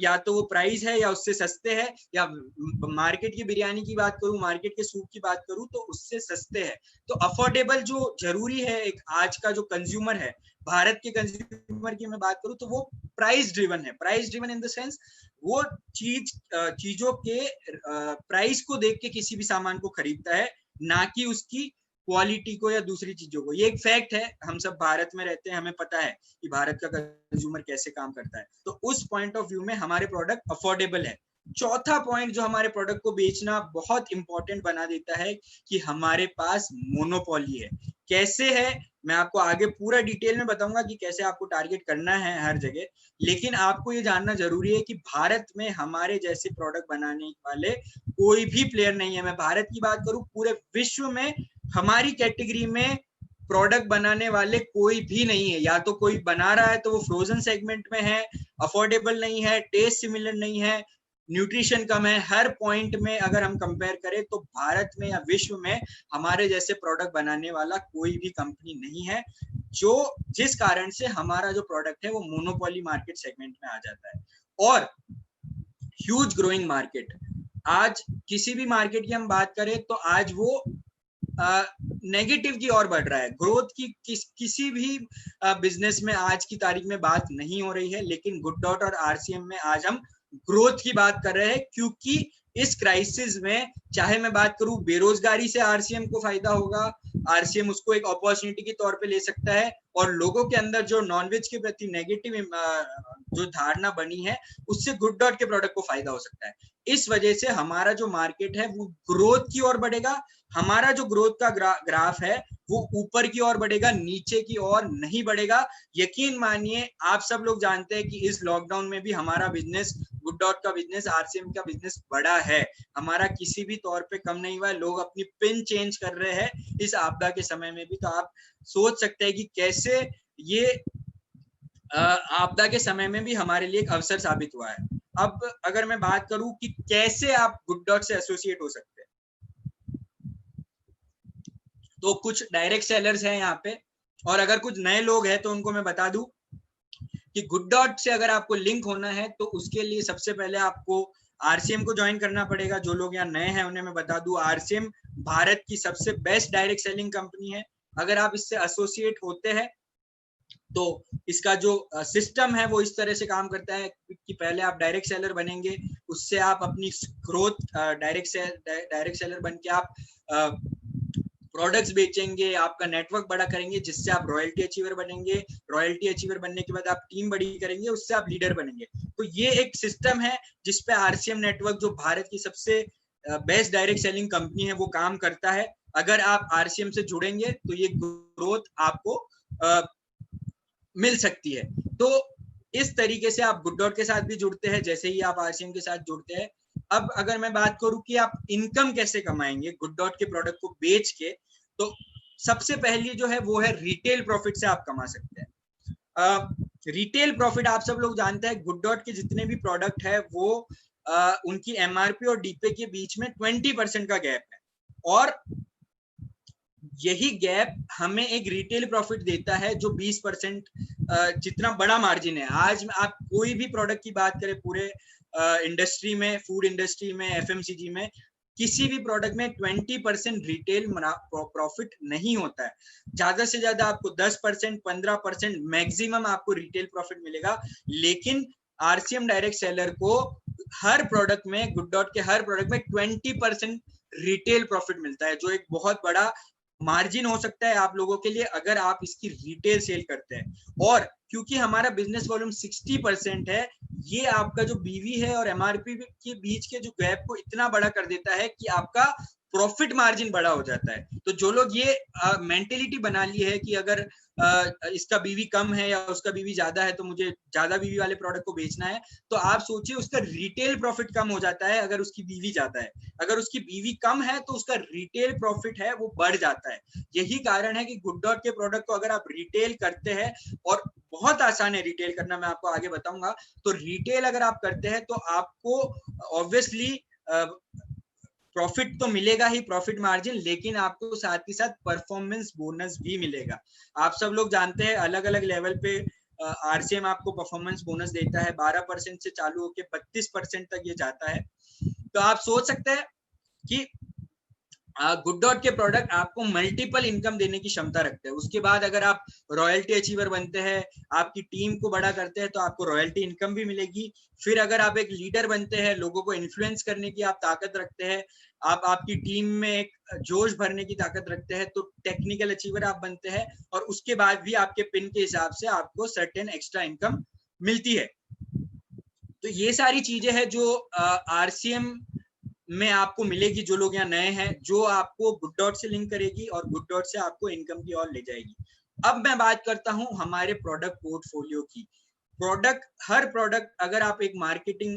या तो वो प्राइस है या उससे सस्ते है। या मार्केट की बिरयानी की बात करूं, मार्केट के सूप की बात करूं तो उससे सस्ते है। तो अफोर्डेबल जो जरूरी है, एक आज का जो कंज्यूमर है, भारत के कंज्यूमर की मैं बात करूं तो वो प्राइस ड्रिवन है। Price driven in the sense वो चीजों के प्राइस को देख के किसी भी सामान को खरीदता है, ना कि उसकी क्वालिटी को या दूसरी चीजों को। ये एक फैक्ट है, हम सब भारत में रहते हैं, हमें पता है कि भारत का कंज्यूमर कैसे काम करता है। तो उस पॉइंट ऑफ व्यू में हमारे प्रोडक्ट अफोर्डेबल है। चौथा पॉइंट जो हमारे प्रोडक्ट को बेचना बहुत इंपॉर्टेंट बना देता है कि हमारे पास मोनोपोली है। कैसे है मैं आपको आगे पूरा डिटेल में बताऊंगा कि कैसे आपको टारगेट करना है हर जगह, लेकिन आपको ये जानना जरूरी है कि भारत में हमारे जैसे प्रोडक्ट बनाने वाले कोई भी प्लेयर नहीं है। मैं भारत की बात करूं, पूरे विश्व में हमारी कैटेगरी में प्रोडक्ट बनाने वाले कोई भी नहीं है। या तो कोई बना रहा है तो वो फ्रोजन सेगमेंट में है, अफोर्डेबल नहीं है, टेस्ट सिमिलर नहीं है, न्यूट्रिशन कम है। हर पॉइंट में अगर हम कंपेयर करें तो भारत में या विश्व में हमारे जैसे प्रोडक्ट बनाने वाला कोई भी कंपनी नहीं है, जिस कारण से हमारा जो प्रोडक्ट है वो मोनोपोली मार्केट सेगमेंट में आ जाता है। और ह्यूज ग्रोइंग मार्केट, आज किसी भी मार्केट की हम बात करें तो आज वो नेगेटिव की ओर बढ़ रहा है। ग्रोथ की किसी भी बिजनेस में आज की तारीख में बात नहीं हो रही है, लेकिन गुड डॉट और आरसीएम में आज हम ग्रोथ की बात कर रहे हैं, क्योंकि इस क्राइसिस में चाहे मैं बात करूं बेरोजगारी से आरसीएम को फायदा होगा, आरसीएम उसको एक अपॉर्चुनिटी के तौर पे ले सकता है, और लोगों के अंदर जो नॉनवेज के प्रति नेगेटिव जो धारणा बनी है उससे गुड डॉट के प्रोडक्ट को फायदा हो सकता है। इस वजह से हमारा जो मार्केट है वो ग्रोथ की ओर बढ़ेगा, हमारा जो ग्रोथ का ग्राफ है वो ऊपर की ओर बढ़ेगा, नीचे की ओर नहीं बढ़ेगा। यकीन मानिए, आप सब लोग जानते हैं कि इस लॉकडाउन में भी हमारा बिजनेस, गुड डॉट का बिजनेस, आरसीएम का बिजनेस बढ़ा है, हमारा किसी भी तौर पे कम नहीं हुआ है। लोग अपनी पिन चेंज कर रहे हैं इस आपदा के समय में भी। तो आप सोच सकते हैं कि कैसे ये आपदा के समय में भी हमारे लिए एक अवसर साबित हुआ है। अब अगर मैं बात करूं कि कैसे आप गुड डॉट से एसोसिएट हो सकते हैं, तो कुछ डायरेक्ट सेलर्स हैं यहाँ पे, और अगर कुछ नए लोग हैं तो उनको मैं बता दूं कि गुड डॉट से अगर आपको लिंक होना है तो उसके लिए सबसे पहले आपको आरसीएम को ज्वाइन करना पड़ेगा। जो लोग यहाँ नए हैं उन्हें मैं बता दूं, आरसीएम भारत की सबसे बेस्ट डायरेक्ट सेलिंग कंपनी है। अगर आप इससे एसोसिएट होते हैं तो इसका जो सिस्टम है वो इस तरह से काम करता है कि पहले आप डायरेक्ट सेलर बनेंगे, उससे आप अपनी ग्रोथ डायरेक्ट सेलर बन के आप प्रोडक्ट्स बेचेंगे, आपका नेटवर्क बड़ा करेंगे, जिससे आप रॉयल्टी अचीवर बनेंगे। रॉयल्टी अचीवर बनने के बाद आप टीम बड़ी करेंगे, उससे आप लीडर बनेंगे। तो ये एक सिस्टम है जिसपे आरसीएम नेटवर्क, जो भारत की सबसे बेस्ट डायरेक्ट सेलिंग कंपनी है, वो काम करता है। अगर आप आरसीएम से जुड़ेंगे तो ये ग्रोथ आपको मिल सकती है। तो इस तरीके से आप गुड डॉट के साथ भी जुड़ते हैं जैसे ही आप आरसीएम के साथ जुड़ते हैं। अब अगर मैं बात करूं कि आप इनकम कैसे कमाएंगे गुड डॉट के प्रोडक्ट को बेच के, तो सबसे पहली जो है वो है रिटेल प्रॉफिट से आप कमा सकते हैं। रिटेल प्रॉफिट आप सब लोग जानते हैं, गुड डॉट के जितने भी प्रोडक्ट है वो उनकी एमआरपी और डीपे के बीच में 20% का गैप है, और यही गैप हमें एक रिटेल प्रॉफिट देता है जो 20% जितना बड़ा मार्जिन है। आज आप कोई भी प्रोडक्ट की बात करें पूरे इंडस्ट्री में, फूड इंडस्ट्री में, एफएमसीजी में, किसी भी प्रोडक्ट में 20% रिटेल प्रॉफिट नहीं होता है। ज्यादा से ज्यादा आपको 10%, 15% मैक्सिमम आपको रिटेल प्रॉफिट मिलेगा। लेकिन आरसीएम डायरेक्ट सेलर को हर प्रोडक्ट में, गुड डॉट के हर प्रोडक्ट में 20% रिटेल प्रॉफिट मिलता है, जो एक बहुत बड़ा मार्जिन हो सकता है आप लोगों के लिए अगर आप इसकी रिटेल सेल करते हैं। और क्योंकि हमारा बिजनेस वॉल्यूम 60% है, ये आपका जो बीवी है और एमआरपी के बीच के जो गैप को इतना बड़ा कर देता है कि आपका प्रॉफिट मार्जिन बड़ा हो जाता है। तो जो लोग ये मेंटेलिटी बना ली है कि अगर इसका बीवी कम है या उसका बीवी ज्यादा है तो मुझे ज्यादा बीवी वाले प्रोडक्ट को बेचना है, तो आप सोचिए उसका रिटेल प्रॉफिट कम हो जाता है अगर उसकी बीवी ज्यादा है। अगर उसकी बीवी कम है तो उसका रिटेल प्रॉफिट है वो बढ़ जाता है। यही कारण है कि गुड डॉट के प्रोडक्ट को अगर आप रिटेल करते हैं, और बहुत आसान है रिटेल करना, मैं आपको आगे बताऊंगा, तो रिटेल अगर आप करते हैं तो आपको ऑब्वियसली प्रॉफिट तो मिलेगा ही, प्रॉफिट मार्जिन, लेकिन आपको साथ ही साथ परफॉर्मेंस बोनस भी मिलेगा। आप सब लोग जानते हैं अलग अलग लेवल पे आरसीएम आपको परफॉर्मेंस बोनस देता है, 12% से चालू होकर 32% तक ये जाता है। तो आप सोच सकते हैं कि गुड डॉट के प्रोडक्ट आपको मल्टीपल इनकम देने की क्षमता रखते हैं। उसके बाद अगर आप रॉयल्टी अचीवर बनते हैं, आपकी टीम को बड़ा करते हैं, तो आपको रॉयल्टी इनकम भी मिलेगी। फिर अगर आप एक लीडर बनते हैं, लोगों को इन्फ्लुएंस करने की आप ताकत रखते हैं, आप आपकी टीम में एक जोश भरने की ताकत रखते हैं, तो टेक्निकल अचीवर आप बनते हैं, और उसके बाद भी आपके पिन के हिसाब से आपको सर्टेन एक्स्ट्रा इनकम मिलती है। तो ये सारी चीजें हैं जो आरसीएम में आपको मिलेगी, जो लोग यहाँ नए हैं, जो आपको गुड डॉट से लिंक करेगी और गुड डॉट से आपको इनकम की ओर ले जाएगी। अब मैं बात करता हूँ हमारे प्रोडक्ट पोर्टफोलियो की। हर प्रोडक्ट, अगर आप एक मार्केटिंग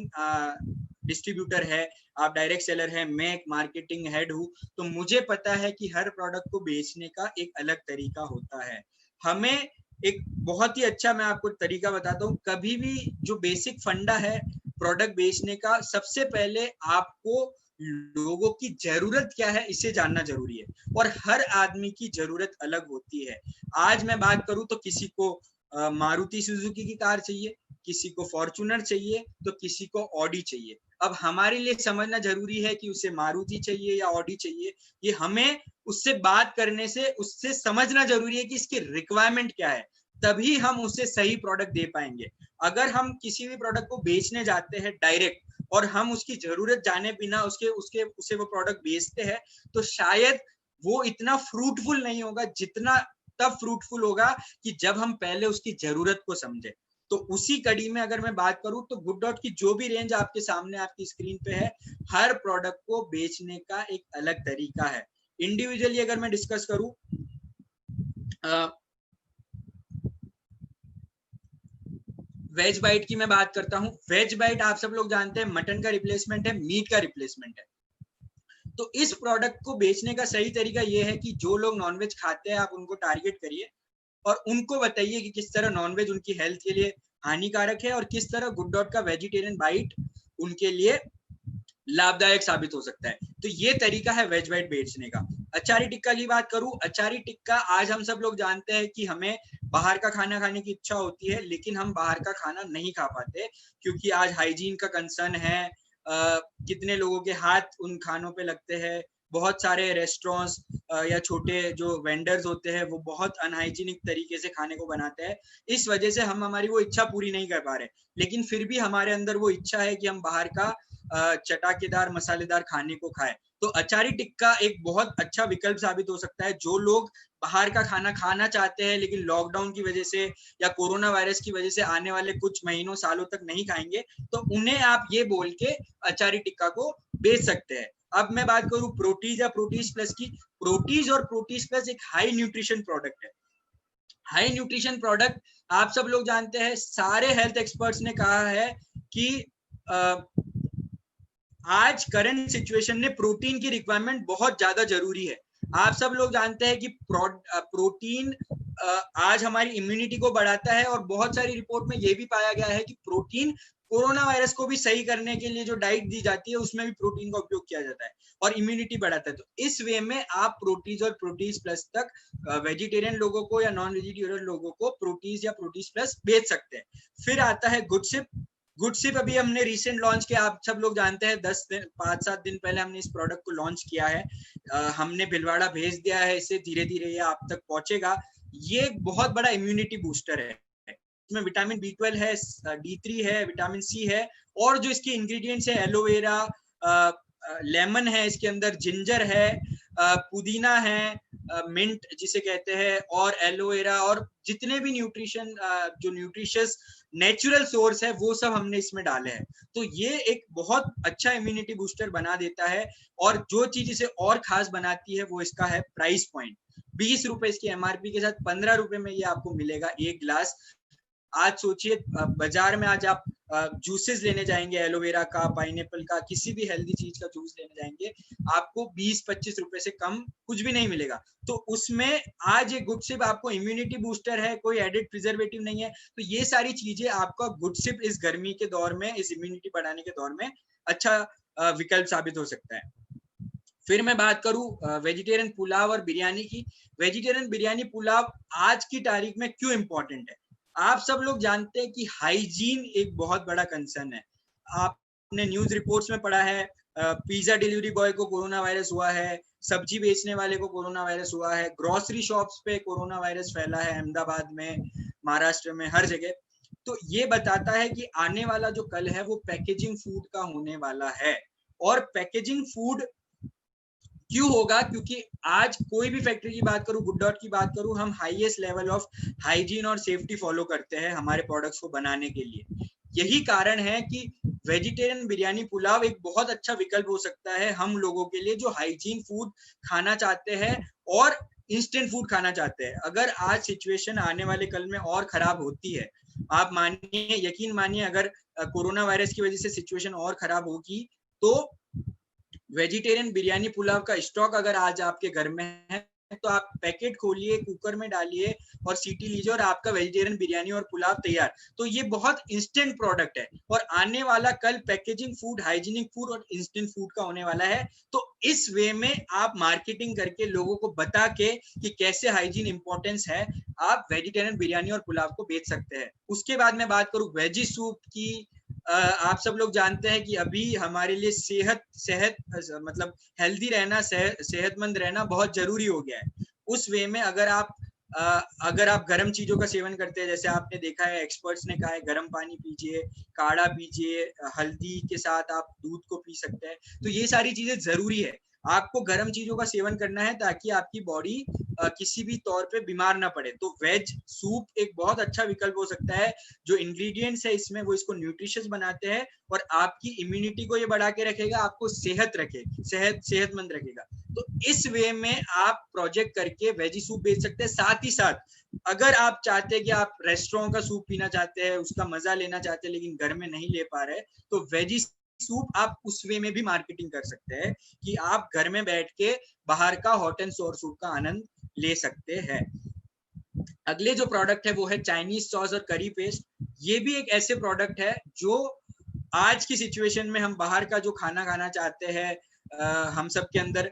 डिस्ट्रीब्यूटर है, आप डायरेक्ट सेलर है, मैं एक मार्केटिंग हेड हूँ, तो मुझे पता है कि हर प्रोडक्ट को बेचने का एक अलग तरीका होता है। हमें एक बहुत ही अच्छा, मैं आपको तरीका बताता हूँ। कभी भी जो बेसिक फंडा है प्रोडक्ट बेचने का, सबसे पहले आपको लोगों की जरूरत क्या है इसे जानना जरूरी है, और हर आदमी की जरूरत अलग होती है। आज मैं बात करूं तो किसी को मारुति सुजुकी की कार चाहिए, किसी को फॉर्च्यूनर चाहिए, तो किसी को ऑडी चाहिए। अब हमारे लिए समझना जरूरी है कि उसे मारुति चाहिए या ऑडी चाहिए। ये हमें उससे बात करने से, उससे समझना जरूरी है कि इसकी रिक्वायरमेंट क्या है, तभी हम उसे सही प्रोडक्ट दे पाएंगे। अगर हम किसी भी प्रोडक्ट को बेचने जाते हैं डायरेक्ट, और हम उसकी जरूरत जाने बिना उसे वो प्रोडक्ट बेचते हैं, तो शायद वो इतना फ्रूटफुल नहीं होगा जितना तब फ्रूटफुल होगा कि जब हम पहले उसकी जरूरत को समझे। तो उसी कड़ी में अगर मैं बात करूं तो गुड डॉट की जो भी रेंज आपके सामने आपकी स्क्रीन पे है, हर प्रोडक्ट को बेचने का एक अलग तरीका है। इंडिविजुअली अगर मैं डिस्कस करूं, वेज बाइट की मैं बात करता हूं। वेज बाइट आप सब लोग जानते हैं मटन का रिप्लेसमेंट है, मीट का रिप्लेसमेंट है। तो इस प्रोडक्ट को बेचने का सही तरीका ये है कि जो लोग नॉनवेज खाते हैं आप उनको टारगेट करिए और उनको बताइए कि किस तरह नॉनवेज उनकी हेल्थ के लिए हानिकारक है और किस तरह गुड डॉट का वेजिटेरियन बाइट उनके लिए लाभदायक साबित हो सकता है। तो ये तरीका है वेज बाइट बेचने का। अचारी टिक्का की बात करूं, अचारी टिक्का आज हम सब लोग जानते हैं कि हमें बाहर का खाना खाने की इच्छा होती है, लेकिन हम बाहर का खाना नहीं खा पाते क्योंकि आज हाइजीन का कंसर्न है। कितने लोगों के हाथ उन खानों पे लगते हैं, बहुत सारे रेस्टोरेंट्स या छोटे जो वेंडर्स होते हैं वो बहुत अनहाइजीनिक तरीके से खाने को बनाते हैं। इस वजह से हम हमारी वो इच्छा पूरी नहीं कर पा रहे, लेकिन फिर भी हमारे अंदर वो इच्छा है कि हम बाहर का चटाकेदार मसालेदार खाने को खाएं। तो अचारी टिक्का एक बहुत अच्छा विकल्प साबित हो सकता है। जो लोग बाहर का खाना खाना चाहते हैं लेकिन लॉकडाउन की वजह से या कोरोना वायरस की वजह से आने वाले कुछ महीनों सालों तक नहीं खाएंगे, तो उन्हें आप ये बोल के अचारी टिक्का को बेच सकते हैं। अब मैं बात करूं प्रोटीज या प्रोटीज प्लस की। प्रोटीज और प्रोटीज प्लस एक हाई न्यूट्रिशन प्रोडक्ट है। हाई न्यूट्रिशन प्रोडक्ट आप सब लोग जानते हैं, सारे हेल्थ एक्सपर्ट्स ने कहा है कि आज करंट सिचुएशन में प्रोटीन की रिक्वायरमेंट बहुत ज्यादा जरूरी है। आप सब लोग जानते हैं कि प्रोटीन आज हमारी इम्यूनिटी को बढ़ाता है और बहुत सारी रिपोर्ट में ये भी पाया गया है कि प्रोटीन कोरोना वायरस को भी सही करने के लिए जो डाइट दी जाती है उसमें भी प्रोटीन का उपयोग किया जाता है और इम्यूनिटी बढ़ाता है। तो इस वे में आप प्रोटीज और प्रोटीज प्लस तक वेजिटेरियन लोगों को या नॉन वेजिटेरियन लोगों को प्रोटीज या प्रोटीज प्लस बेच सकते हैं। फिर आता है गुडसिप। गुडसिप अभी हमने रिसेंट लॉन्च किया, आप सब लोग जानते हैं 5-7 दिन पहले हमने इस प्रोडक्ट को लॉन्च किया है। हमने भिलवाड़ा भेज दिया है, इससे धीरे धीरे ये आप तक पहुंचेगा। ये बहुत बड़ा इम्यूनिटी बूस्टर है। इसमें विटामिन B12 है, D3 है, विटामिन C है और जो इसके इंग्रेडिएंट्स है एलोवेरा, लेमन है, इसके अंदर जिंजर है, पुदीना है, मिंट जिसे कहते हैं, और एलोवेरा और जितने भी न्यूट्रिशन जो न्यूट्रिशियस नेचुरल सोर्स है वो सब हमने इसमें डाले हैं। तो ये एक बहुत अच्छा इम्यूनिटी बूस्टर बना देता है। और जो चीज इसे और खास बनाती है वो इसका है प्राइस पॉइंट। 20 रुपए इसकी MRP के साथ 15 रुपए में ये आपको मिलेगा एक ग्लास। आज सोचिए बाजार में आज आप जूसेस लेने जाएंगे, एलोवेरा का, पाइनएप्पल का, किसी भी हेल्दी चीज का जूस लेने जाएंगे, आपको 20-25 रुपए से कम कुछ भी नहीं मिलेगा। तो उसमें आज ये गुडसिप आपको इम्यूनिटी बूस्टर है, कोई एडिड प्रिजर्वेटिव नहीं है। तो ये सारी चीजें आपका गुडसिप इस गर्मी के दौर में, इस इम्यूनिटी बढ़ाने के दौर में अच्छा विकल्प साबित हो सकता है। फिर मैं बात करूं वेजिटेरियन पुलाव और बिरयानी की। वेजिटेरियन बिरयानी पुलाव आज की तारीख में क्यों इंपॉर्टेंट है? आप सब लोग जानते हैं कि हाइजीन एक बहुत बड़ा कंसर्न है। आपने न्यूज रिपोर्ट्स में पढ़ा है पिज्जा डिलीवरी बॉय को कोरोना वायरस हुआ है, सब्जी बेचने वाले को कोरोना वायरस हुआ है, ग्रोसरी शॉप्स पे कोरोना वायरस फैला है, अहमदाबाद में, महाराष्ट्र में, हर जगह। तो ये बताता है कि आने वाला जो कल है वो पैकेजिंग फूड का होने वाला है। और पैकेजिंग फूड क्यों होगा? क्योंकि आज कोई भी फैक्ट्री की बात करूं, गुड डॉट की बात करूं, हम हाईएस्ट लेवल ऑफ हाइजीन और सेफ्टी फॉलो करते हैं हमारे प्रोडक्ट्स को बनाने के लिए। यही कारण है कि वेजिटेरियन बिरयानी पुलाव एक बहुत अच्छा विकल्प हो सकता है हम लोगों के लिए जो हाइजीन फूड खाना चाहते हैं और इंस्टेंट फूड खाना चाहते हैं। अगर आज सिचुएशन आने वाले कल में और खराब होती है, आप मानिए, यकीन मानिए, अगर कोरोना वायरस की वजह से सिचुएशन और खराब होगी तो वेजिटेरियन बिरयानी पुलाव का स्टॉक अगर आज आपके घर में है तो आप पैकेट खोलिए, कुकर में डालिए और सीटी लीजिए और आपका वेजिटेरियन बिरयानी और पुलाव तैयार। तो ये बहुत इंस्टेंट प्रोडक्ट है और आने वाला कल पैकेजिंग फूड, हाइजीनिक फूड और इंस्टेंट फूड का होने वाला है। तो इस वे में आप मार्केटिंग करके लोगों को बता के कि कैसे हाइजीन इंपॉर्टेंस है, आप वेजिटेरियन बिरयानी और पुलाव को बेच सकते हैं। उसके बाद मैं बात करूं वेजी सूप की। आप सब लोग जानते हैं कि अभी हमारे लिए सेहत मतलब हेल्दी रहना, सेहतमंद रहना बहुत जरूरी हो गया है। उस वे में अगर आप गर्म चीजों का सेवन करते हैं, जैसे आपने देखा है एक्सपर्ट्स ने कहा है गर्म पानी पीजिए, काढ़ा पीजिए, हल्दी के साथ आप दूध को पी सकते हैं, तो ये सारी चीजें जरूरी है। आपको गर्म चीजों का सेवन करना है ताकि आपकी बॉडी किसी भी तौर पे बीमार ना पड़े। तो वेज सूप एक बहुत अच्छा विकल्प हो सकता है। जो इंग्रेडिएंट्स है इसमें वो इसको न्यूट्रिशियस बनाते हैं और आपकी इम्यूनिटी को ये बढ़ा के रखेगा, आपको सेहतमंद रखेगा। तो इस वे में आप प्रोजेक्ट करके वेजी सूप बेच सकते हैं। साथ ही साथ अगर आप चाहते हैं कि आप रेस्टोरेंट का सूप पीना चाहते हैं, उसका मजा लेना चाहते हैं लेकिन घर में नहीं ले पा रहे, तो वेजी सूप आप उस वे में भी मार्केटिंग कर सकते हैं कि आप घर में बैठ के बाहर का हॉट एंड सोर सूप का आनंद ले सकते हैं। अगले जो प्रोडक्ट है वो है चाइनीज सॉस और करी पेस्ट। ये भी एक ऐसे प्रोडक्ट है जो आज की सिचुएशन में हम बाहर का जो खाना खाना चाहते हैं, हम सब के अंदर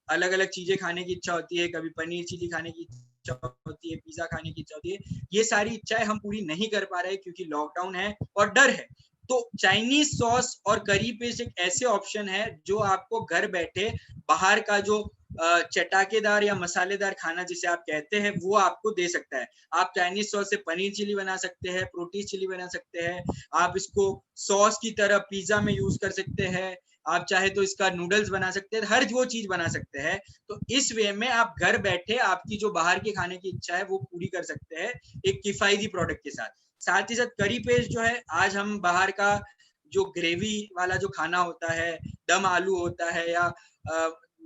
अलग अलग चीजें खाने की इच्छा होती है, कभी पनीर चिली खाने की इच्छा होती है, पिज्जा खाने की इच्छा होती है। ये सारी इच्छाएं हम पूरी नहीं कर पा रहे क्योंकि लॉकडाउन है और डर है। तो चाइनीज सॉस और करी पेस्ट एक ऐसे ऑप्शन है जो आपको घर बैठे बाहर का जो चटाकेदार या मसालेदार खाना जिसे आप कहते हैं वो आपको दे सकता है। आप चाइनीज सॉस से पनीर चिली बना सकते हैं, प्रोटीन चिली बना सकते हैं, आप इसको सॉस की तरह पिज्जा में यूज कर सकते हैं, आप चाहे तो इसका नूडल्स बना सकते हैं, हर वो चीज बना सकते हैं। तो इस वे में आप घर बैठे आपकी जो बाहर के खाने की इच्छा है वो पूरी कर सकते हैं एक किफायती प्रोडक्ट के साथ। साथ ही साथ करी पेस्ट जो है, आज हम बाहर का जो ग्रेवी वाला जो खाना होता है, दम आलू होता है या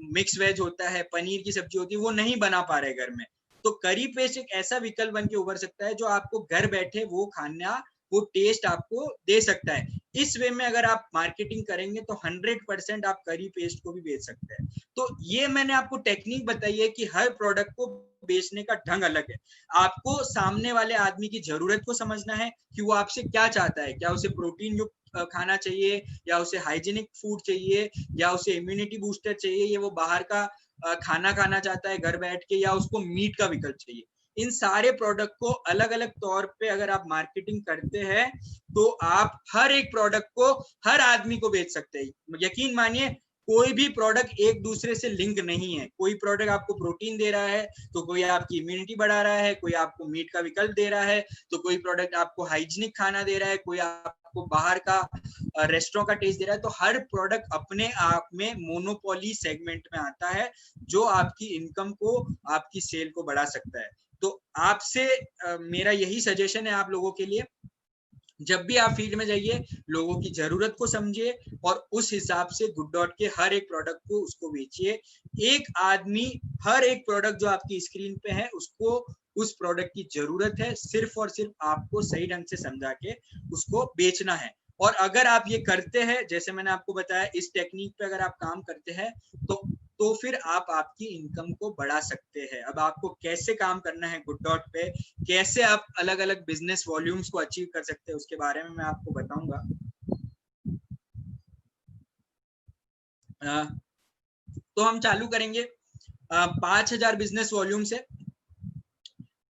मिक्स वेज होता है, पनीर की सब्जी होती है, वो नहीं बना पा रहे घर में। तो करी पेस्ट एक ऐसा विकल्प बन के उभर सकता है जो आपको घर बैठे वो खाना, वो टेस्ट आपको दे सकता है। इस वे में अगर आप मार्केटिंग करेंगे तो 100% आप करी पेस्ट को भी बेच सकते हैं। तो ये मैंने आपको टेक्निक बताई है कि हर प्रोडक्ट को बेचने का ढंग अलग है। आपको सामने वाले आदमी की जरूरत को समझना है कि वो आपसे क्या चाहता है। क्या उसे प्रोटीन युक्त खाना चाहिए, या उसे हाइजीनिक फूड चाहिए, या उसे इम्यूनिटी बूस्टर चाहिए, या वो बाहर का खाना खाना चाहता है घर बैठ के, या उसको मीट का विकल्प चाहिए। इन सारे प्रोडक्ट को अलग अलग तौर पे अगर आप मार्केटिंग करते हैं तो आप हर एक प्रोडक्ट को हर आदमी को बेच सकते हैं। यकीन मानिए कोई भी प्रोडक्ट एक दूसरे से लिंक नहीं है। कोई प्रोडक्ट आपको प्रोटीन दे रहा है तो कोई आपकी इम्यूनिटी बढ़ा रहा है, कोई आपको मीट का विकल्प दे रहा है, तो कोई प्रोडक्ट आपको हाइजीनिक खाना दे रहा है, कोई आपको बाहर का रेस्टोरेंट का टेस्ट दे रहा है। तो हर प्रोडक्ट अपने आप में मोनोपोली सेगमेंट में आता है जो आपकी इनकम को, आपकी सेल को बढ़ा सकता है। तो आपसे मेरा यही सजेशन है आप लोगों के लिए, जब भी आप फील्ड में जाइए लोगों की जरूरत को समझिए और उस हिसाब से गुड डॉट के हर एक प्रोडक्ट को उसको बेचिए। एक आदमी हर एक प्रोडक्ट जो आपकी स्क्रीन पे है उसको उस प्रोडक्ट की जरूरत है, सिर्फ और सिर्फ आपको सही ढंग से समझा के उसको बेचना है। और अगर आप ये करते हैं, जैसे मैंने आपको बताया, इस टेक्निक पे अगर आप काम करते हैं तो फिर आप आपकी इनकम को बढ़ा सकते हैं। अब आपको कैसे काम करना है गुड डॉट पे, कैसे आप अलग अलग बिजनेस वॉल्यूम्स को अचीव कर सकते हैं, उसके बारे में मैं आपको बताऊंगा। तो हम चालू करेंगे 5000 बिजनेस वॉल्यूम से।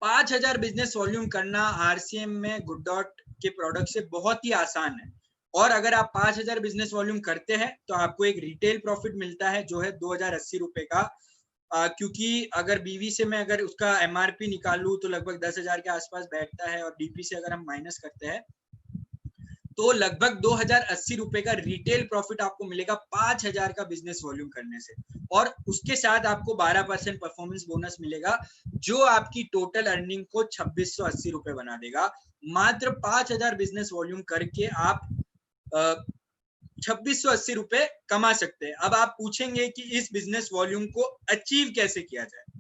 5000 बिजनेस वॉल्यूम करना आरसीएम में गुड डॉट के प्रोडक्ट से बहुत ही आसान है। और अगर आप 5000 बिजनेस वॉल्यूम करते हैं तो आपको एक रिटेल प्रॉफिट मिलता है जो है 2080 रुपए का। क्योंकि अगर बीवी से मैं अगर उसका एमआरपी निकालूं तो लगभग 10,000 के आसपास बैठता है, और डीपी से अगर हम माइनस करते हैं तो लगभग 2080 रुपए का रिटेल प्रॉफिट आपको मिलेगा 5000 का बिजनेस वॉल्यूम करने से। और उसके साथ आपको 12% परफॉर्मेंस बोनस मिलेगा जो आपकी टोटल अर्निंग को 2680 रुपए बना देगा। मात्र 5000 बिजनेस वॉल्यूम करके आप 2680 रुपए कमा सकते हैं। अब आप पूछेंगे कि इस बिजनेस वॉल्यूम को अचीव कैसे किया जाए,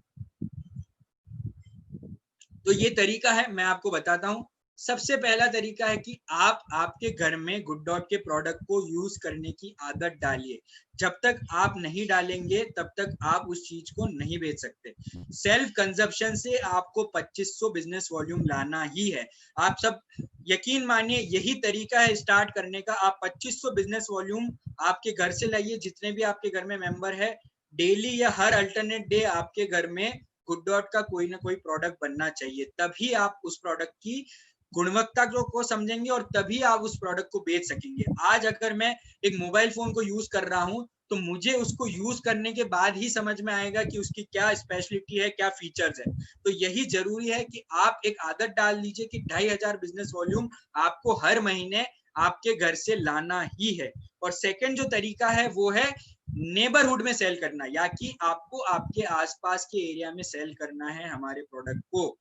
तो ये तरीका है, मैं आपको बताता हूं। सबसे पहला तरीका है कि आप आपके घर में गुड डॉट के प्रोडक्ट को यूज करने की आदत डालिए। जब तक आप नहीं डालेंगे तब तक आप उस चीज को नहीं बेच सकते। सेल्फ कंजप्शन से आपको 2500 बिजनेस वॉल्यूम लाना ही है। आप सब यकीन मानिए यही तरीका है स्टार्ट करने का। आप 2500 बिजनेस वॉल्यूम आपके घर से लाइए, जितने भी आपके घर में मेंबर है, डेली या हर अल्टरनेट डे आपके घर में गुड डॉट का कोई ना कोई प्रोडक्ट बनना चाहिए। तभी आप उस प्रोडक्ट की गुणवत्ता को समझेंगे और तभी आप उस प्रोडक्ट को बेच सकेंगे। आज अगर मैं एक मोबाइल फोन को यूज कर रहा हूं तो मुझे उसको यूज करने के बाद ही समझ में आएगा कि उसकी क्या स्पेशलिटी है, क्या फीचर्स है। तो यही जरूरी है कि आप एक आदत डाल लीजिए कि 2500 बिजनेस वॉल्यूम आपको हर महीने आपके घर से लाना ही है। और सेकंड जो तरीका है वो है नेबरहुड में सेल करना, या कि आपको आपके आसपास के एरिया में सेल करना है हमारे प्रोडक्ट को।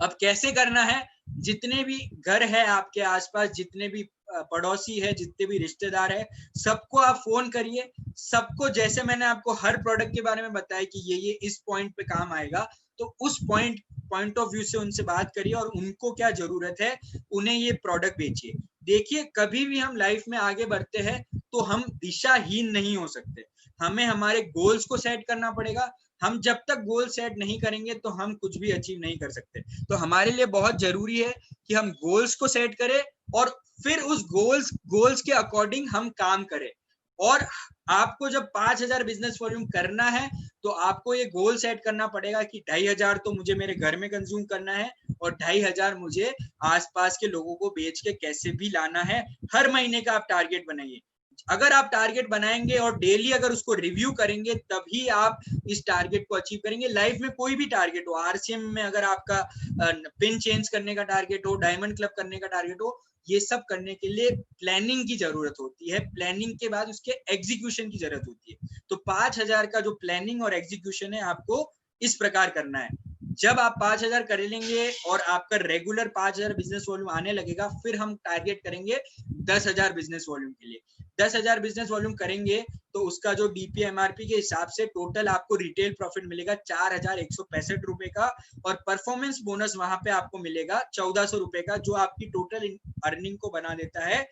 अब कैसे करना है? जितने भी घर है आपके आसपास, जितने भी पड़ोसी है, जितने भी रिश्तेदार है, सबको आप फोन करिए। सबको, जैसे मैंने आपको हर प्रोडक्ट के बारे में बताया कि ये इस पॉइंट पे काम आएगा, तो उस पॉइंट ऑफ व्यू से उनसे बात करिए और उनको क्या जरूरत है, उन्हें ये प्रोडक्ट बेचिए। देखिए, कभी भी हम लाइफ में आगे बढ़ते हैं तो हम दिशाहीन नहीं हो सकते। हमें हमारे गोल्स को सेट करना पड़ेगा। हम जब तक गोल सेट नहीं करेंगे तो हम कुछ भी अचीव नहीं कर सकते। तो हमारे लिए बहुत जरूरी है कि हम गोल्स को सेट करें और फिर उस गोल्स के अकॉर्डिंग हम काम करें। और आपको जब 5,000 बिजनेस वॉल्यूम करना है तो आपको ये गोल सेट करना पड़ेगा कि 2,500 तो मुझे मेरे घर में कंज्यूम करना है और 2,500 मुझे आसपास के लोगों को बेच के कैसे भी लाना है। हर महीने का आप टारगेट बनाइए। अगर आप टारगेट बनाएंगे और डेली अगर उसको रिव्यू करेंगे, तभी आप इस टारगेट को अचीव करेंगे। लाइफ में कोई भी टारगेट हो, आरसीएम में अगर आपका पिन चेंज करने का टारगेट हो, डायमंड क्लब करने का टारगेट हो, ये सब करने के लिए प्लानिंग की जरूरत होती है। प्लानिंग के बाद उसके एग्जीक्यूशन की जरूरत होती है। तो 5,000 का जो प्लानिंग और एग्जीक्यूशन है, आपको इस प्रकार करना है। जब आप 5,000 कर लेंगे और आपका रेगुलर 5,000 बिजनेस वॉल्यूम आने लगेगा, फिर हम टारगेट करेंगे 10,000 बिजनेस वॉल्यूम के लिए। 10,000 बिजनेस वॉल्यूम करेंगे तो उसका जो डीपीएमआरपी के हिसाब से टोटल आपको रिटेल प्रॉफिट मिलेगा 4,165 रुपए का, और परफॉर्मेंस बोनस वहां पे आपको मिलेगा 1,400 रुपए का, जो आपकी टोटल अर्निंग को बना देता है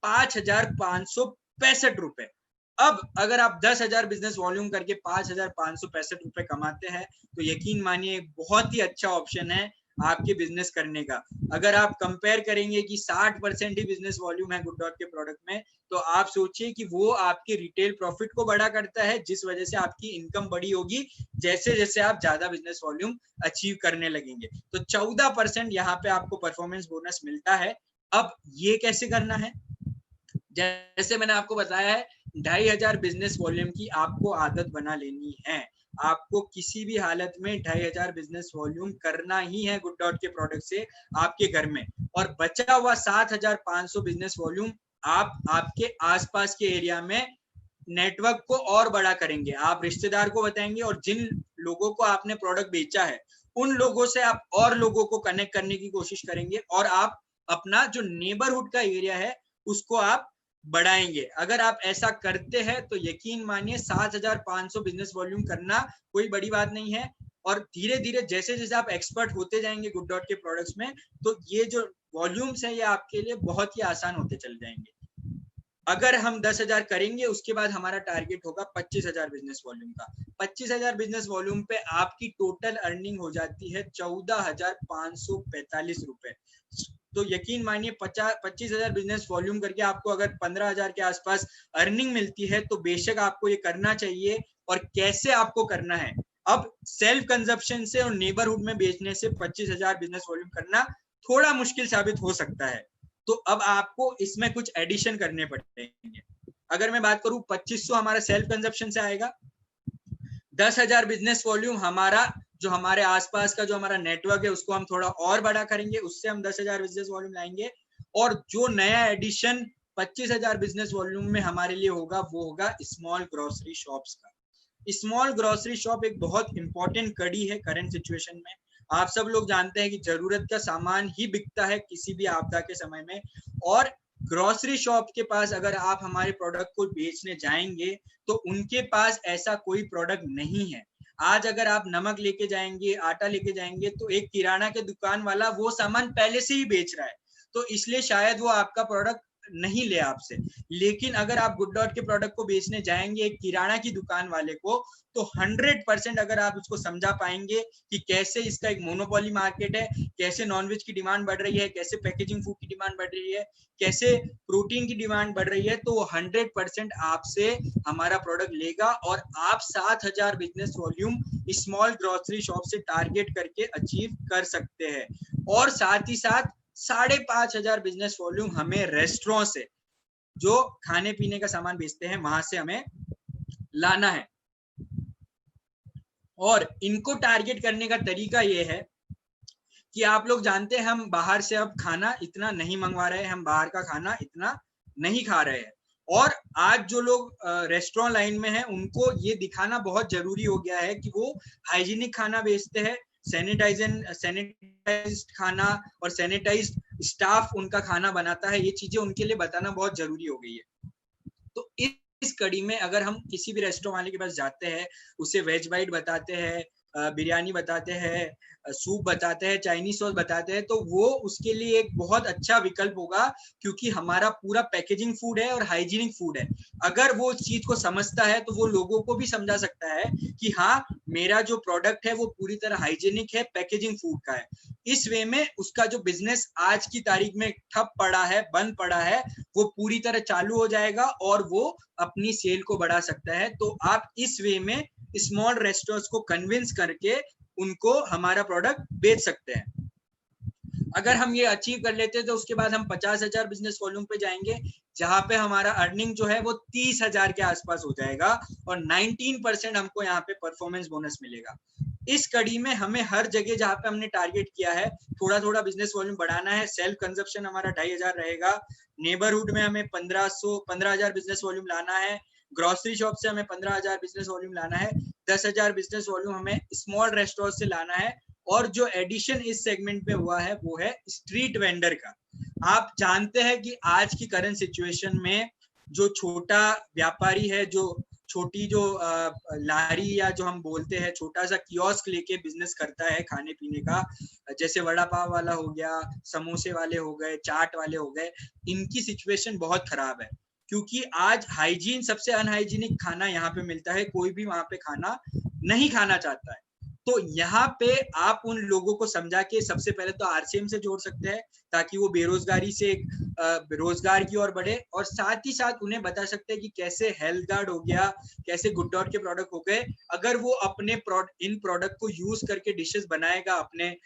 5,565 रुपए। अब अगर आप 10,000 बिजनेस वॉल्यूम करके 5,565 रुपए कमाते हैं तो यकीन मानिए बहुत ही अच्छा ऑप्शन है आपके बिजनेस करने का। अगर आप कंपेयर करेंगे कि 60% ही बिजनेस वॉल्यूम है गुड डॉट के प्रोडक्ट में, तो आप सोचिए कि वो आपके रिटेल प्रॉफिट को बड़ा करता है, जिस वजह से आपकी इनकम बड़ी होगी जैसे जैसे आप ज्यादा बिजनेस वॉल्यूम अचीव करने लगेंगे। तो 14% यहाँ पे आपको परफॉर्मेंस बोनस मिलता है। अब ये कैसे करना है? जैसे मैंने आपको बताया है, 2,500 बिजनेस वॉल्यूम की आपको आदत बना लेनी है। आपको किसी भी हालत में 2,500 बिजनेस वॉल्यूम करना ही है गुड डॉट के प्रोडक्ट से आपके घर में, और बचा हुआ 7,500 बिजनेस वॉल्यूम आप आपके आसपास के एरिया में नेटवर्क को और बड़ा करेंगे। आप रिश्तेदार को बताएंगे और जिन लोगों को आपने प्रोडक्ट बेचा है उन लोगों से आप और लोगों को कनेक्ट करने की कोशिश करेंगे, और आप अपना जो नेबरहुड का एरिया है उसको आप बढ़ाएंगे। अगर आप ऐसा करते हैं तो यकीन मानिए 7,500 बिजनेस वॉल्यूम करना कोई बड़ी बात नहीं है। और धीरे धीरे जैसे जैसे आप एक्सपर्ट होते जाएंगे गुड डॉट के प्रोडक्ट्स में, तो ये जो वॉल्यूम्स है ये आपके लिए बहुत ही आसान होते चल जाएंगे। अगर हम 10,000 करेंगे, उसके बाद हमारा टारगेट होगा 25,000 बिजनेस वॉल्यूम का। 25,000 बिजनेस वॉल्यूम पे आपकी टोटल अर्निंग हो जाती है 14,545 रुपए। तो यकीन मानिए 25,000 बिजनेस वॉल्यूम करके आपको अगर 15,000 के आसपास अर्निंग मिलती है तो बेशक आपको ये करना चाहिए। और कैसे आपको करना है? अब सेल्फ कंजप्शन से और नेबरहुड में बेचने से 25,000 बिजनेस वॉल्यूम करना थोड़ा मुश्किल साबित हो सकता है, तो अब आपको इसमें कुछ एडिशन करने पड़ेंगे। अगर मैं बात करूं, 2,500 हमारा सेल्फ कंजप्शन से आएगा, 10,000 बिजनेस वॉल्यूम हमारा जो हमारे आसपास का जो हमारा नेटवर्क है उसको हम थोड़ा और बड़ा करेंगे, उससे हम 10,000 बिजनेस वॉल्यूम लाएंगे। और जो नया एडिशन 25,000 बिजनेस वॉल्यूम में हमारे लिए होगा वो होगा स्मॉल ग्रोसरी शॉप्स का। स्मॉल ग्रोसरी शॉप एक बहुत इंपॉर्टेंट कड़ी है करंट सिचुएशन में। आप सब लोग जानते हैं कि जरूरत का सामान ही बिकता है किसी भी आपदा के समय में, और ग्रोसरी शॉप के पास अगर आप हमारे प्रोडक्ट को बेचने जाएंगे तो उनके पास ऐसा कोई प्रोडक्ट नहीं है। आज अगर आप नमक लेके जाएंगे, आटा लेके जाएंगे, तो एक किराना के दुकान वाला वो सामान पहले से ही बेच रहा है, तो इसलिए शायद वो आपका प्रोडक्ट नहीं ले आपसे। लेकिन अगर आप गुड डॉट के प्रोडक्ट को बेचने जाएंगे एक किराना की दुकान वाले को, तो 100% अगर आप उसको समझा पाएंगे कि कैसे इसका एक मोनोपोली मार्केट है, कैसे नॉनवेज की डिमांड बढ़ रही है, कैसे पैकेजिंग फूड की डिमांड बढ़ रही है, कैसे प्रोटीन की डिमांड बढ़ रही है, तो वो 100% आपसे हमारा प्रोडक्ट लेगा और आप 7,000 business volume small grocery shop से टारगेट करके अचीव कर सकते हैं। और साथ ही साथ 5,500 बिजनेस वॉल्यूम हमें रेस्टोरेंट से, जो खाने पीने का सामान बेचते हैं, वहां से हमें लाना है। और इनको टारगेट करने का तरीका ये है कि आप लोग जानते हैं हम बाहर से अब खाना इतना नहीं मंगवा रहे हैं, हम बाहर का खाना इतना नहीं खा रहे हैं, और आज जो लोग रेस्टोरेंट लाइन में हैं उनको ये दिखाना बहुत जरूरी हो गया है कि वो हाइजीनिक खाना बेचते हैं, सैनिटाइज्ड खाना और सैनिटाइज्ड स्टाफ उनका खाना बनाता है, ये चीजें उनके लिए बताना बहुत जरूरी हो गई है। तो इस कड़ी में अगर हम किसी भी रेस्टोरेंट वाले के पास जाते हैं, उसे वेज बाइट बताते हैं, बिरयानी बताते हैं, सूप बताते हैं, चाइनीज सॉस बताते हैं, तो वो उसके लिए एक बहुत अच्छा विकल्प होगा, क्योंकि हमारा पूरा पैकेजिंग फूड है और हाइजीनिक फूड है। अगर वो उस चीज को समझता है तो वो लोगों को भी समझा सकता है कि हाँ, मेरा जो प्रोडक्ट है वो पूरी तरह हाइजीनिक है, पैकेजिंग फूड का है। इस वे में उसका जो बिजनेस आज की तारीख में ठप पड़ा है, बंद पड़ा है, वो पूरी तरह चालू हो जाएगा और वो अपनी सेल को बढ़ा सकता है। तो आप इस वे में स्मॉल रेस्टोरेंट्स को कन्विंस करके उनको हमारा प्रोडक्ट बेच सकते हैं। अगर हम ये अचीव कर लेते हैं तो उसके बाद हम 50,000 बिजनेस वॉल्यूम पे जाएंगे, जहां पे हमारा अर्निंग जो है वो 30,000 के आसपास हो जाएगा और 19% हमको यहाँ पे परफॉर्मेंस बोनस मिलेगा। इस कड़ी में हमें हर जगह जहाँ पे हमने टारगेट किया है थोड़ा थोड़ा बिजनेस वॉल्यूम बढ़ाना है। सेल्फ कंजप्शन हमारा 2,500 रहेगा, नेबरहुड में हमें 15,000 बिजनेस वॉल्यूम लाना है, ग्रोसरी शॉप से हमें 15,000 बिजनेस वॉल्यूम लाना है, 10,000 बिजनेस वॉल्यूम हमें स्मॉल रेस्टोरेंट से लाना है। और जो एडिशन इस सेगमेंट में हुआ है वो है स्ट्रीट वेंडर का। आप जानते हैं कि आज की करंट सिचुएशन में जो छोटा व्यापारी है, जो छोटी जो लारी या जो हम बोलते हैं छोटा सा कियोस्क लेके बिजनेस करता है खाने पीने का, जैसे वड़ा पाव वाला हो गया, समोसे वाले हो गए, चाट वाले हो गए, इनकी सिचुएशन बहुत खराब है, क्योंकि आज हाइजीन सबसे अनहाइजीनिक खाना यहाँ पे मिलता है, कोई भी वहां पे खाना नहीं खाना चाहता है। तो यहाँ पे आप उन लोगों को समझा के सबसे पहले तो आरसीएम से जोड़ सकते हैं, ताकि वो बेरोजगारी से रोजगार की ओर बढ़े, और साथ ही साथ उन्हें बता सकते हैं कि कैसे हेल्थ गार्ड हो गया, कैसे गुड डॉट के प्रोडक्ट हो गए, अगर वो अपने इन प्रोडक्ट को यूज करके डिशेस बनाएगा अपने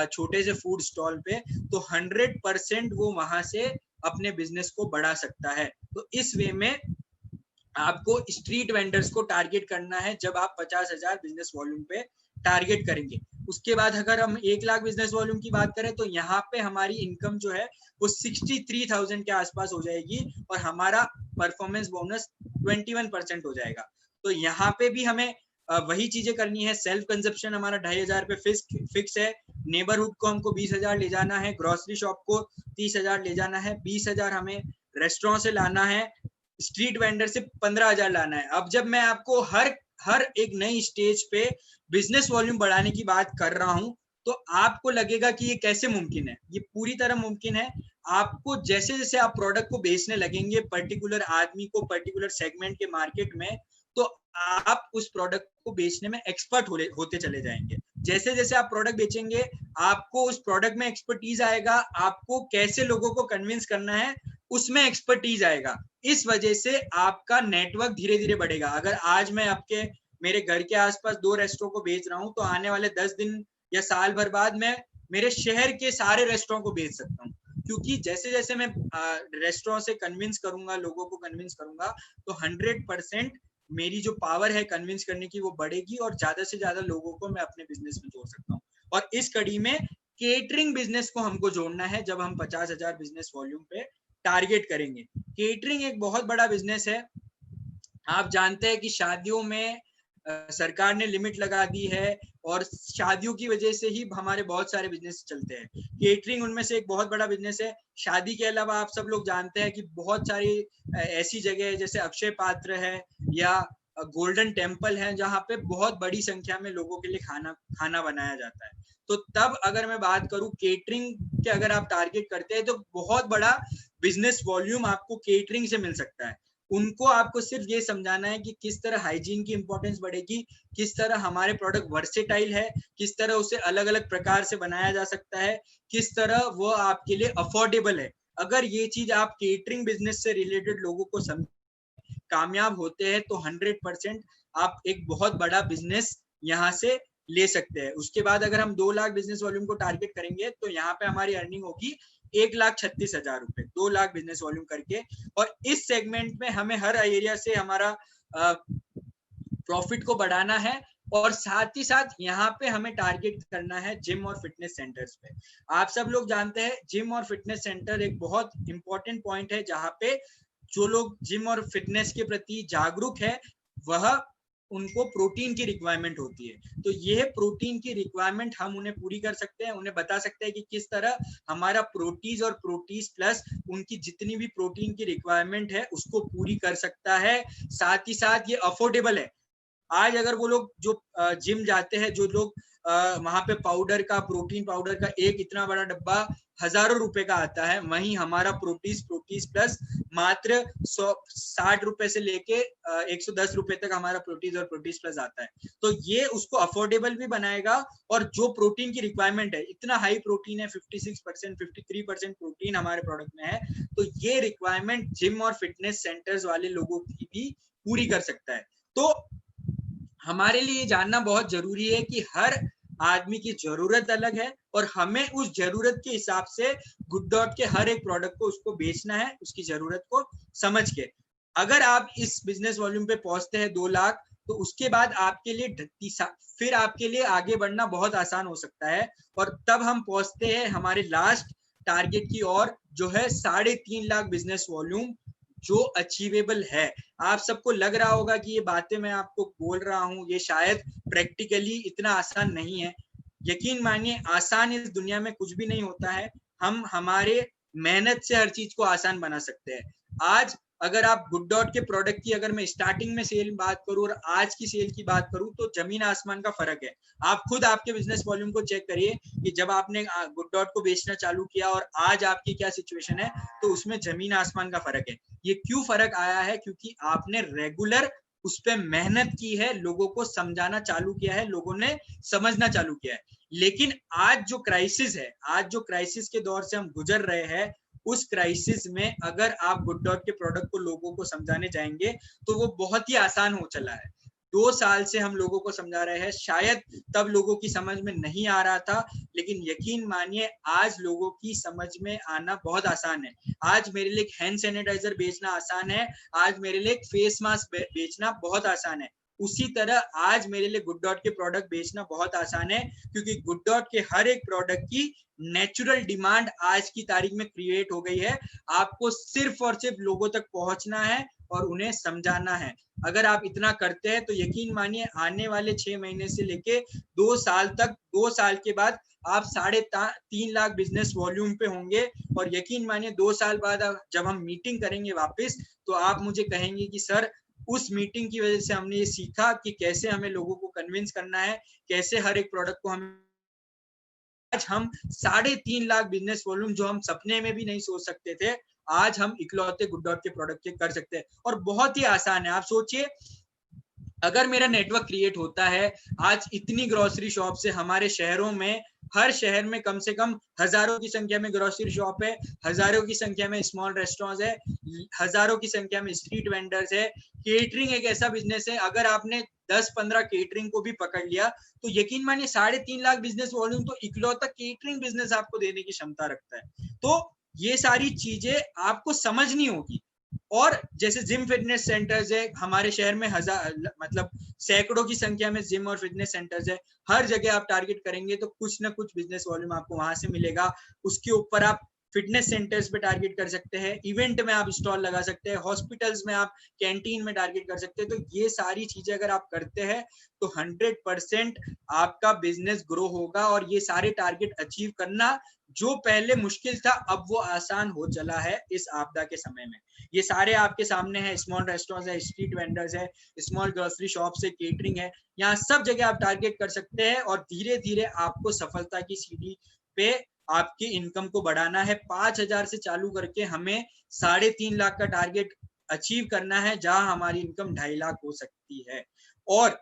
छोटे से फूड स्टॉल पे, तो 100% वो वहां से अपने बिजनेस को बढ़ा सकता है। तो इस वे में आपको स्ट्रीट वेंडर्स को टारगेट करना है जब आप 50,000 बिजनेस वॉल्यूम पे टारगेट करेंगे। उसके बाद अगर हम 1 लाख बिजनेस वॉल्यूम की बात करें तो यहाँ पे हमारी इनकम जो है वो 63,000 के आसपास हो जाएगी और हमारा परफॉर्मेंस बोनस 21% हो जाएगा। तो यहाँ पे भी हमें वही चीजें करनी है। सेल्फ कंजप्शन हमारा 2,500 पे फिक्स है, नेबरहुड को हमको 20,000 ले जाना है, ग्रोसरी शॉप को 30,000 ले जाना है, 20,000 हमें रेस्टोरेंट से लाना है, स्ट्रीट वेंडर से 15,000 लाना है। अब जब मैं आपको हर एक नई स्टेज पे बिजनेस वॉल्यूम बढ़ाने की बात कर रहा हूं तो आपको लगेगा कि ये कैसे मुमकिन है। ये पूरी तरह मुमकिन है। आपको जैसे जैसे आप प्रोडक्ट को बेचने लगेंगे पर्टिकुलर आदमी को, पर्टिकुलर सेगमेंट के मार्केट में, तो आप उस प्रोडक्ट को बेचने में एक्सपर्ट होते चले जाएंगे। जैसे जैसे आप प्रोडक्ट बेचेंगे आपको उस प्रोडक्ट में एक्सपर्टीज आएगा, आपको कैसे लोगों को कन्विंस करना है उसमें एक्सपर्टीज आएगा। इस वजह से आपका नेटवर्क धीरे धीरे बढ़ेगा। अगर आज मैं मेरे घर के आसपास 2 रेस्टोरेंट को बेच रहा हूं तो आने वाले 10 दिन या साल भर बाद मैं मेरे शहर के सारे रेस्टोरेंट को बेच सकता हूँ, क्योंकि जैसे जैसे मैं रेस्टोरेंट से कन्विंस करूंगा, लोगों को कन्विंस करूंगा, तो 100% मेरी जो पावर है कन्विंस करने की वो बढ़ेगी और ज्यादा से ज्यादा लोगों को मैं अपने बिजनेस में जोड़ सकता हूँ। और इस कड़ी में केटरिंग बिजनेस को हमको जोड़ना है जब हम 50,000 बिजनेस वॉल्यूम पे टारगेट करेंगे। केटरिंग एक बहुत बड़ा बिजनेस है। आप जानते हैं कि शादियों में सरकार ने लिमिट लगा दी है और शादियों की वजह से ही हमारे बहुत सारे बिजनेस चलते हैं। केटरिंग उनमें से एक बहुत बड़ा बिजनेस है। शादी के अलावा आप सब लोग जानते हैं कि बहुत सारी ऐसी जगह है जैसे अक्षय पात्र है या गोल्डन टेम्पल है जहाँ पे बहुत बड़ी संख्या में लोगों के लिए खाना बनाया जाता है। तो तब अगर मैं बात करूं केटरिंग के, अगर आप टारगेट करते हैं तो बहुत बड़ा बिजनेस वॉल्यूम आपको केटरिंग से मिल सकता है। उनको आपको सिर्फ ये समझाना है कि किस तरह हाइजीन की इंपॉर्टेंस बढ़ेगी, किस तरह हमारे प्रोडक्ट वर्सेटाइल है, किस तरह उसे अलग अलग प्रकार से बनाया जा सकता है, किस तरह वो आपके लिए अफोर्डेबल है। अगर ये चीज आप केटरिंग बिजनेस से रिलेटेड लोगों को कामयाब होते हैं तो 100% आप एक बहुत बड़ा बिजनेस यहाँ से ले सकते हैं। उसके बाद अगर हम 2 लाख बिजनेस वॉल्यूम को टारगेट करेंगे तो यहाँ पे हमारी अर्निंग होगी 1,36,000 रुपए, 2 लाख बिजनेस वॉल्यूम करके। और इस सेगमेंट में हमें हर एरिया से हमारा प्रॉफिट को बढ़ाना है और साथ ही साथ यहाँ पे हमें टारगेट करना है जिम और फिटनेस सेंटर्स पे। आप सब लोग जानते हैं जिम और फिटनेस सेंटर एक बहुत इंपॉर्टेंट पॉइंट है जहाँ पे जो लोग जिम और फिटनेस के प्रति जागरूक है, वह उनको प्रोटीन की रिक्वायरमेंट होती है। तो यह प्रोटीन की रिक्वायरमेंट हम उन्हें पूरी कर सकते हैं, उन्हें बता सकते हैं कि किस तरह हमारा प्रोटीज और प्रोटीज प्लस उनकी जितनी भी प्रोटीन की रिक्वायरमेंट है उसको पूरी कर सकता है। साथ ही साथ ये अफोर्डेबल है। आज अगर वो लोग जो जिम जाते हैं, जो लोग वहां पे पाउडर का, प्रोटीन पाउडर का एक इतना बड़ा डब्बा हजारों रुपए का आता है, वहीं हमारा प्रोटीज प्लस मात्र 160 रुपए से लेके 110 रुपए तक हमारा प्रोटीज और प्रोटीज प्लस आता है। तो ये उसको अफोर्डेबल भी बनाएगा, और जो प्रोटीन की रिक्वायरमेंट है, इतना हाई प्रोटीन है, 56% 53% प्रोटीन हमारे प्रोडक्ट में है, तो ये रिक्वायरमेंट जिम और फिटनेस सेंटर्स वाले लोगों की भी पूरी कर सकता है। तो हमारे लिए जानना बहुत जरूरी है कि हर आदमी की जरूरत अलग है, और हमें उस जरूरत के हिसाब से गुड डॉट के हर एक प्रोडक्ट को उसको बेचना है, उसकी जरूरत को समझ के। अगर आप इस बिजनेस वॉल्यूम पे पहुंचते हैं 2 लाख, तो उसके बाद आपके लिए फिर आपके लिए आगे बढ़ना बहुत आसान हो सकता है, और तब हम पहुंचते हैं हमारे लास्ट टारगेट की ओर, जो है 3.5 लाख बिजनेस वॉल्यूम, जो अचीवेबल है। आप सबको लग रहा होगा कि ये बातें मैं आपको बोल रहा हूँ, ये शायद प्रैक्टिकली इतना आसान नहीं है। यकीन मानिए, आसान इस दुनिया में कुछ भी नहीं होता है। हम हमारे मेहनत से हर चीज को आसान बना सकते हैं। आज अगर आप गुड डॉट के प्रोडक्ट की, अगर मैं स्टार्टिंग में सेल बात करूं और आज की सेल की बात करूं, तो जमीन आसमान का फर्क है। आप खुद आपके बिजनेस वॉल्यूम को चेक करिए कि जब आपने गुड डॉट को बेचना चालू किया और आज आपकी क्या सिचुएशन है, तो उसमें जमीन आसमान का फर्क है। ये क्यों फर्क आया है? क्योंकि आपने रेगुलर उस पर मेहनत की है, लोगों को समझाना चालू किया है, लोगों ने समझना चालू किया है। लेकिन आज जो क्राइसिस है, आज जो क्राइसिस के दौर से हम गुजर रहे हैं, उस क्राइसिस में अगर आप गुड डॉट के प्रोडक्ट को लोगों को समझाने जाएंगे, तो वो बहुत ही आसान हो चला है। 2 साल से हम लोगों को समझा रहे हैं, शायद तब लोगों की समझ में नहीं आ रहा था, लेकिन यकीन मानिए आज लोगों की समझ में आना बहुत आसान है। आज मेरे लिए हैंड सैनिटाइजर बेचना आसान है, आज मेरे लिए फेस मास्क बेचना बहुत आसान है। उसी तरह आज मेरे लिए गुड डॉट के प्रोडक्ट बेचना बहुत आसान है, क्योंकि गुड डॉट के हर एक प्रोडक्ट की नेचुरल डिमांड आज की तारीख में क्रिएट हो गई है। आपको सिर्फ और सिर्फ लोगों तक पहुंचना है और उन्हें समझाना है। अगर आप इतना करते हैं, तो यकीन मानिए आने वाले 6 महीने से लेके 2 साल तक, 2 साल के बाद आप 3.5 लाख बिजनेस वॉल्यूम पे होंगे। और यकीन मानिए 2 साल बाद जब हम मीटिंग करेंगे वापस, तो आप मुझे कहेंगे कि सर, उस मीटिंग की वजह से हमने ये सीखा कि कैसे हमें लोगों को कन्विंस करना है, कैसे हर एक प्रोडक्ट को हम आज हम 3.5 लाख बिजनेस वॉल्यूम, जो हम सपने में भी नहीं सोच सकते थे, आज हम इकलौते गुड डॉट के प्रोडक्ट के कर सकते हैं। और बहुत ही आसान है। आप सोचिए, अगर मेरा नेटवर्क क्रिएट होता है, आज इतनी ग्रोसरी शॉप से हमारे शहरों में, हर शहर में कम से कम हजारों की संख्या में ग्रोसरी शॉप है, हजारों की संख्या में स्मॉल रेस्टोरेंट्स है, हजारों की संख्या में स्ट्रीट वेंडर्स है। केटरिंग एक ऐसा बिजनेस है, अगर आपने 10-15 केटरिंग को भी पकड़ लिया, तो यकीन मानिए 3.5 लाख बिजनेस वॉल्यूम तो इकलौता केटरिंग बिजनेस आपको देने की क्षमता रखता है। तो ये सारी चीजें आपको समझनी होगी। और जैसे जिम फिटनेस सेंटर्स है हमारे शहर में, मतलब सैकड़ों की संख्या में जिम और फिटनेस सेंटर्स है। हर जगह आप टारगेट करेंगे तो कुछ ना कुछ बिजनेस वॉल्यूम आपको वहां से मिलेगा। उसके ऊपर आप फिटनेस सेंटर्स पे टारगेट कर सकते हैं, इवेंट में आप स्टॉल लगा सकते हैं, हॉस्पिटल्स में आप कैंटीन में टारगेट कर सकते हैं। तो ये सारी चीजें अगर आप करते हैं, तो 100% आपका बिजनेस ग्रो होगा। और ये सारे टारगेट अचीव करना, जो पहले मुश्किल था, अब वो आसान हो चला है इस आपदा के समय में। ये सारे आपके सामने है, स्मॉल रेस्टोरेंट्स है, स्ट्रीट वेंडर्स है, स्मॉल ग्रोसरी शॉप्स है, केटरिंग है, यहाँ सब जगह आप टारगेट कर सकते हैं। और धीरे धीरे आपको सफलता की सीढ़ी पे आपकी इनकम को बढ़ाना है। 5,000 से चालू करके हमें 3.5 लाख का टारगेट अचीव करना है, जहां हमारी इनकम 2.5 लाख हो सकती है। और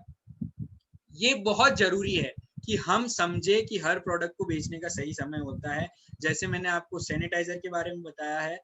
ये बहुत जरूरी है कि हम समझे कि हर प्रोडक्ट को बेचने का सही समय होता है। जैसे मैंने आपको सैनिटाइजर के बारे में बताया है,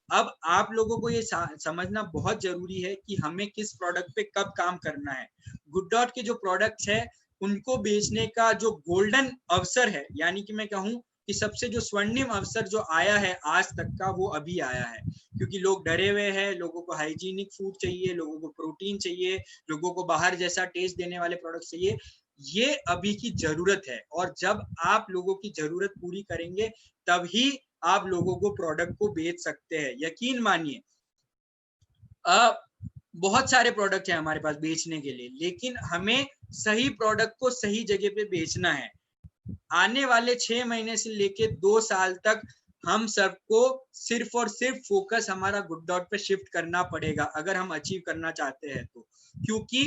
अब आप लोगों को ये समझना बहुत जरूरी है कि हमें किस प्रोडक्ट पे कब काम करना है। गुड डॉट के जो प्रोडक्ट्स है, उनको बेचने का जो गोल्डन अवसर है, यानी कि मैं कहूँ कि सबसे जो स्वर्णिम अवसर जो आया है आज तक का, वो अभी आया है। क्योंकि लोग डरे हुए हैं, लोगों को हाइजीनिक फूड चाहिए, लोगों को प्रोटीन चाहिए, लोगों को बाहर जैसा टेस्ट देने वाले प्रोडक्ट चाहिए। ये अभी की जरूरत है, और जब आप लोगों की जरूरत पूरी करेंगे, तभी आप लोगों को प्रोडक्ट को बेच सकते हैं। यकीन मानिए, बहुत सारे प्रोडक्ट हैं हमारे पास बेचने के लिए, लेकिन हमें सही प्रोडक्ट को सही जगह पे बेचना है। आने वाले 6 महीने से लेके 2 साल तक हम सबको सिर्फ और सिर्फ फोकस हमारा गुड डॉट पे शिफ्ट करना पड़ेगा अगर हम अचीव करना चाहते हैं तो। क्योंकि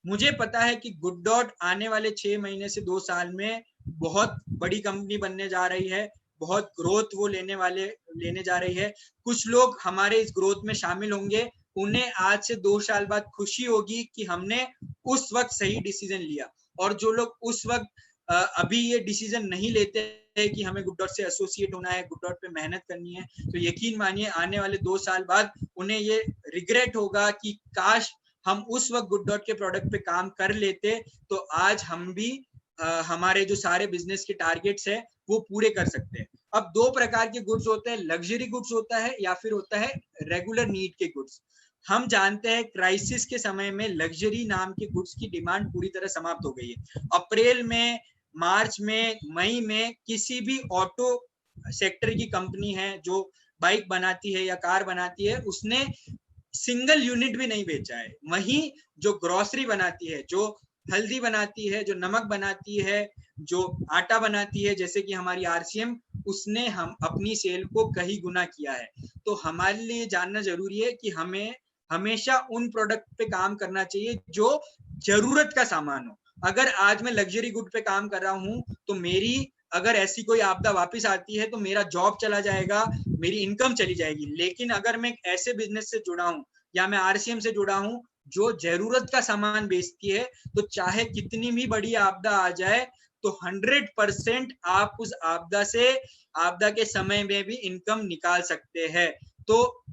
मुझे पता है कि गुड डॉट आने वाले 6 महीने से 2 साल में बहुत बड़ी कंपनी बनने जा रही है, बहुत ग्रोथ वो लेने जा रही है। कुछ लोग हमारे इस ग्रोथ में शामिल होंगे, उन्हें आज से 2 साल बाद खुशी होगी कि हमने उस वक्त सही डिसीजन लिया। और जो लोग उस वक्त अभी ये डिसीजन नहीं लेते हैं कि हमें गुड डॉट से एसोसिएट होना है, गुड डॉट पे मेहनत करनी है, तो यकीन मानिए आने वाले 2 साल बाद उन्हें ये रिग्रेट होगा कि काश हम उस वक्त गुड डॉट के प्रोडक्ट पे काम कर लेते, तो आज हम भी हमारे जो सारे बिजनेस के टारगेट्स है वो पूरे कर सकते हैं। अब 2 प्रकार के गुड्स होते हैं, लग्जरी गुड्स होता है या फिर होता है रेगुलर नीड के गुड्स। हम जानते हैं क्राइसिस के समय में लग्जरी नाम के गुड्स की डिमांड पूरी तरह समाप्त हो गई है। अप्रैल में, मार्च में, मई में किसी भी ऑटो सेक्टर की कंपनी है जो बाइक बनाती है या कार बनाती है, उसने सिंगल यूनिट भी नहीं बेचा है। वहीं जो ग्रोसरी बनाती है, जो हल्दी बनाती है, जो नमक बनाती है, जो आटा बनाती है, जैसे कि हमारी आरसीएम, उसने हम अपनी सेल को कई गुना किया है। तो हमारे लिए जानना जरूरी है कि हमें हमेशा उन प्रोडक्ट पे काम करना चाहिए जो जरूरत का सामान हो। अगर आज मैं लग्जरी गुड पे काम कर रहा हूँ तो मेरी अगर ऐसी कोई आपदा वापस आती है तो मेरा जॉब चला जाएगा, मेरी इनकम चली जाएगी। लेकिन अगर मैं ऐसे बिजनेस से जुड़ा हूँ या मैं आरसीएम से जुड़ा हूँ जो जरूरत का सामान बेचती है, तो चाहे कितनी भी बड़ी आपदा आ जाए तो 100% आप उस आपदा के समय में भी इनकम निकाल सकते हैं। तो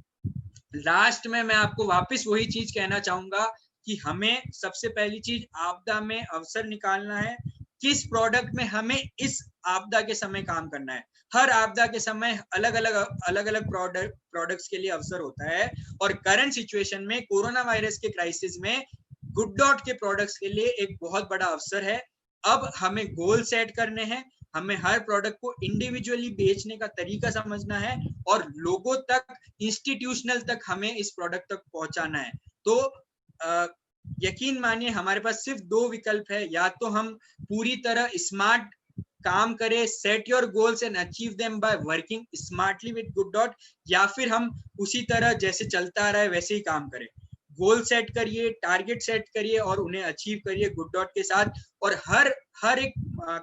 लास्ट में मैं आपको वापस वही चीज कहना चाहूंगा कि हमें सबसे पहली चीज आपदा में अवसर निकालना है। किस प्रोडक्ट में हमें इस आपदा के समय काम करना है। हर आपदा के समय अलग अलग प्रोडक्ट्स के लिए अवसर होता है, और करंट सिचुएशन में कोरोना वायरस के क्राइसिस में गुड डॉट के प्रोडक्ट्स के लिए एक बहुत बड़ा अवसर है। अब हमें गोल सेट करने हैं, हमें हर प्रोडक्ट को इंडिविजुअली बेचने का तरीका समझना है और लोगों तक, इंस्टीट्यूशनल तक हमें इस प्रोडक्ट तक पहुंचाना है। तो यकीन मानिए हमारे पास सिर्फ 2 विकल्प है, या तो हम पूरी तरह स्मार्ट काम करें, set your goals and achieve them by working smartly with good dot, या फिर हम उसी तरह जैसे चलता आ रहा है वैसे ही काम करें। गोल सेट करिए, टारगेट सेट करिए और उन्हें अचीव करिए गुड डॉट के साथ। और हर एक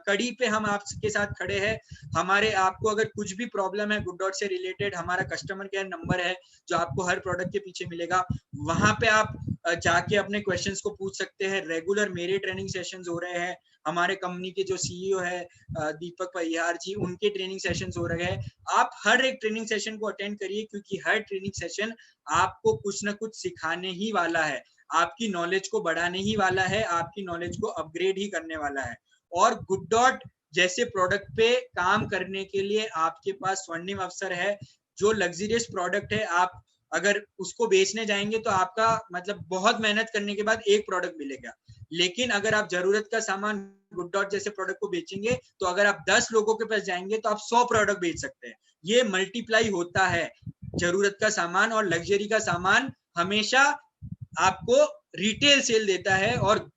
कड़ी पे हम आपके साथ खड़े हैं। हमारे आपको अगर कुछ भी प्रॉब्लम है गुड डॉट से रिलेटेड, हमारा कस्टमर केयर नंबर है जो आपको हर प्रोडक्ट के पीछे मिलेगा, वहां पे आप जाके अपने क्वेश्चंस को पूछ सकते हैं। रेगुलर मेरे ट्रेनिंग सेशंस हो रहे हैं, हमारे कंपनी के जो सीईओ है दीपक पहियार जी, उनके ट्रेनिंग सेशंस हो रहे हैं। आप हर एक ट्रेनिंग सेशन को अटेंड करिए, क्योंकि हर ट्रेनिंग सेशन आपको कुछ ना कुछ सिखाने ही वाला है, आपकी नॉलेज को बढ़ाने ही वाला है, आपकी नॉलेज को अपग्रेड ही करने वाला है। और गुड डॉट जैसे प्रोडक्ट पे काम करने के लिए आपके पास स्वर्णिम अवसर है। जो लग्जरियस प्रोडक्ट है, आप अगर उसको बेचने जाएंगे तो आपका मतलब बहुत मेहनत करने के बाद एक प्रोडक्ट मिलेगा। लेकिन अगर आप जरूरत का सामान गुड डॉट जैसे प्रोडक्ट को बेचेंगे तो अगर आप 10 लोगों के पास जाएंगे तो आप 100 प्रोडक्ट बेच सकते हैं। ये मल्टीप्लाई होता है। जरूरत का सामान और लग्जरी का सामान हमेशा आपको रिटेल सेल देता है और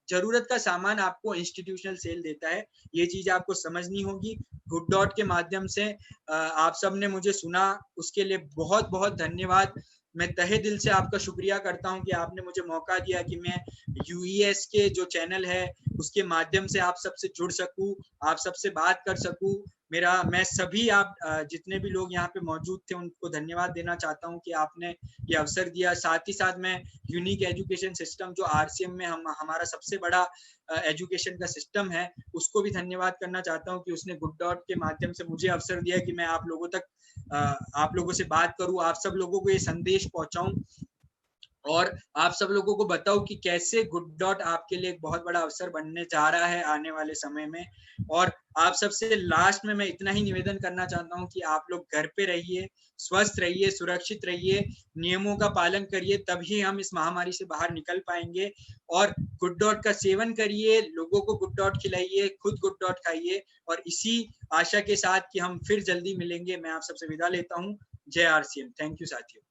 जरूरत का सामान आपको इंस्टीट्यूशनल सेल देता है। ये चीज आपको समझनी होगी। गुड डॉट के माध्यम से आप सबने मुझे सुना, उसके लिए बहुत बहुत धन्यवाद। मैं तहे दिल से आपका शुक्रिया करता हूं कि आपने मुझे मौका दिया कि मैं यूईएस के जो चैनल है उसके माध्यम से आप सबसे जुड़ सकूं, आप सबसे बात कर सकूं। मैं सभी आप जितने भी लोग यहाँ पे मौजूद थे उनको धन्यवाद देना चाहता हूँ कि आपने ये अवसर दिया। साथ ही साथ मैं यूनिक एजुकेशन सिस्टम जो आरसीएम में हमारा सबसे बड़ा एजुकेशन का सिस्टम है, उसको भी धन्यवाद करना चाहता हूँ कि उसने गुड डॉट के माध्यम से मुझे अवसर दिया कि मैं आप लोगों से बात करूं, आप सब लोगों को ये संदेश पहुंचाऊं और आप सब लोगों को बताओ कि कैसे गुड डॉट आपके लिए एक बहुत बड़ा अवसर बनने जा रहा है आने वाले समय में। और आप सबसे लास्ट में मैं इतना ही निवेदन करना चाहता हूं कि आप लोग घर पे रहिए, स्वस्थ रहिए, सुरक्षित रहिए, नियमों का पालन करिए, तभी हम इस महामारी से बाहर निकल पाएंगे। और गुड डॉट का सेवन करिए, लोगों को गुड डॉट खिलाइए, खुद गुड डॉट खाइए। और इसी आशा के साथ कि हम फिर जल्दी मिलेंगे, मैं आप सबसे विदा लेता हूँ। जय आरसीएम। थैंक यू साथियों।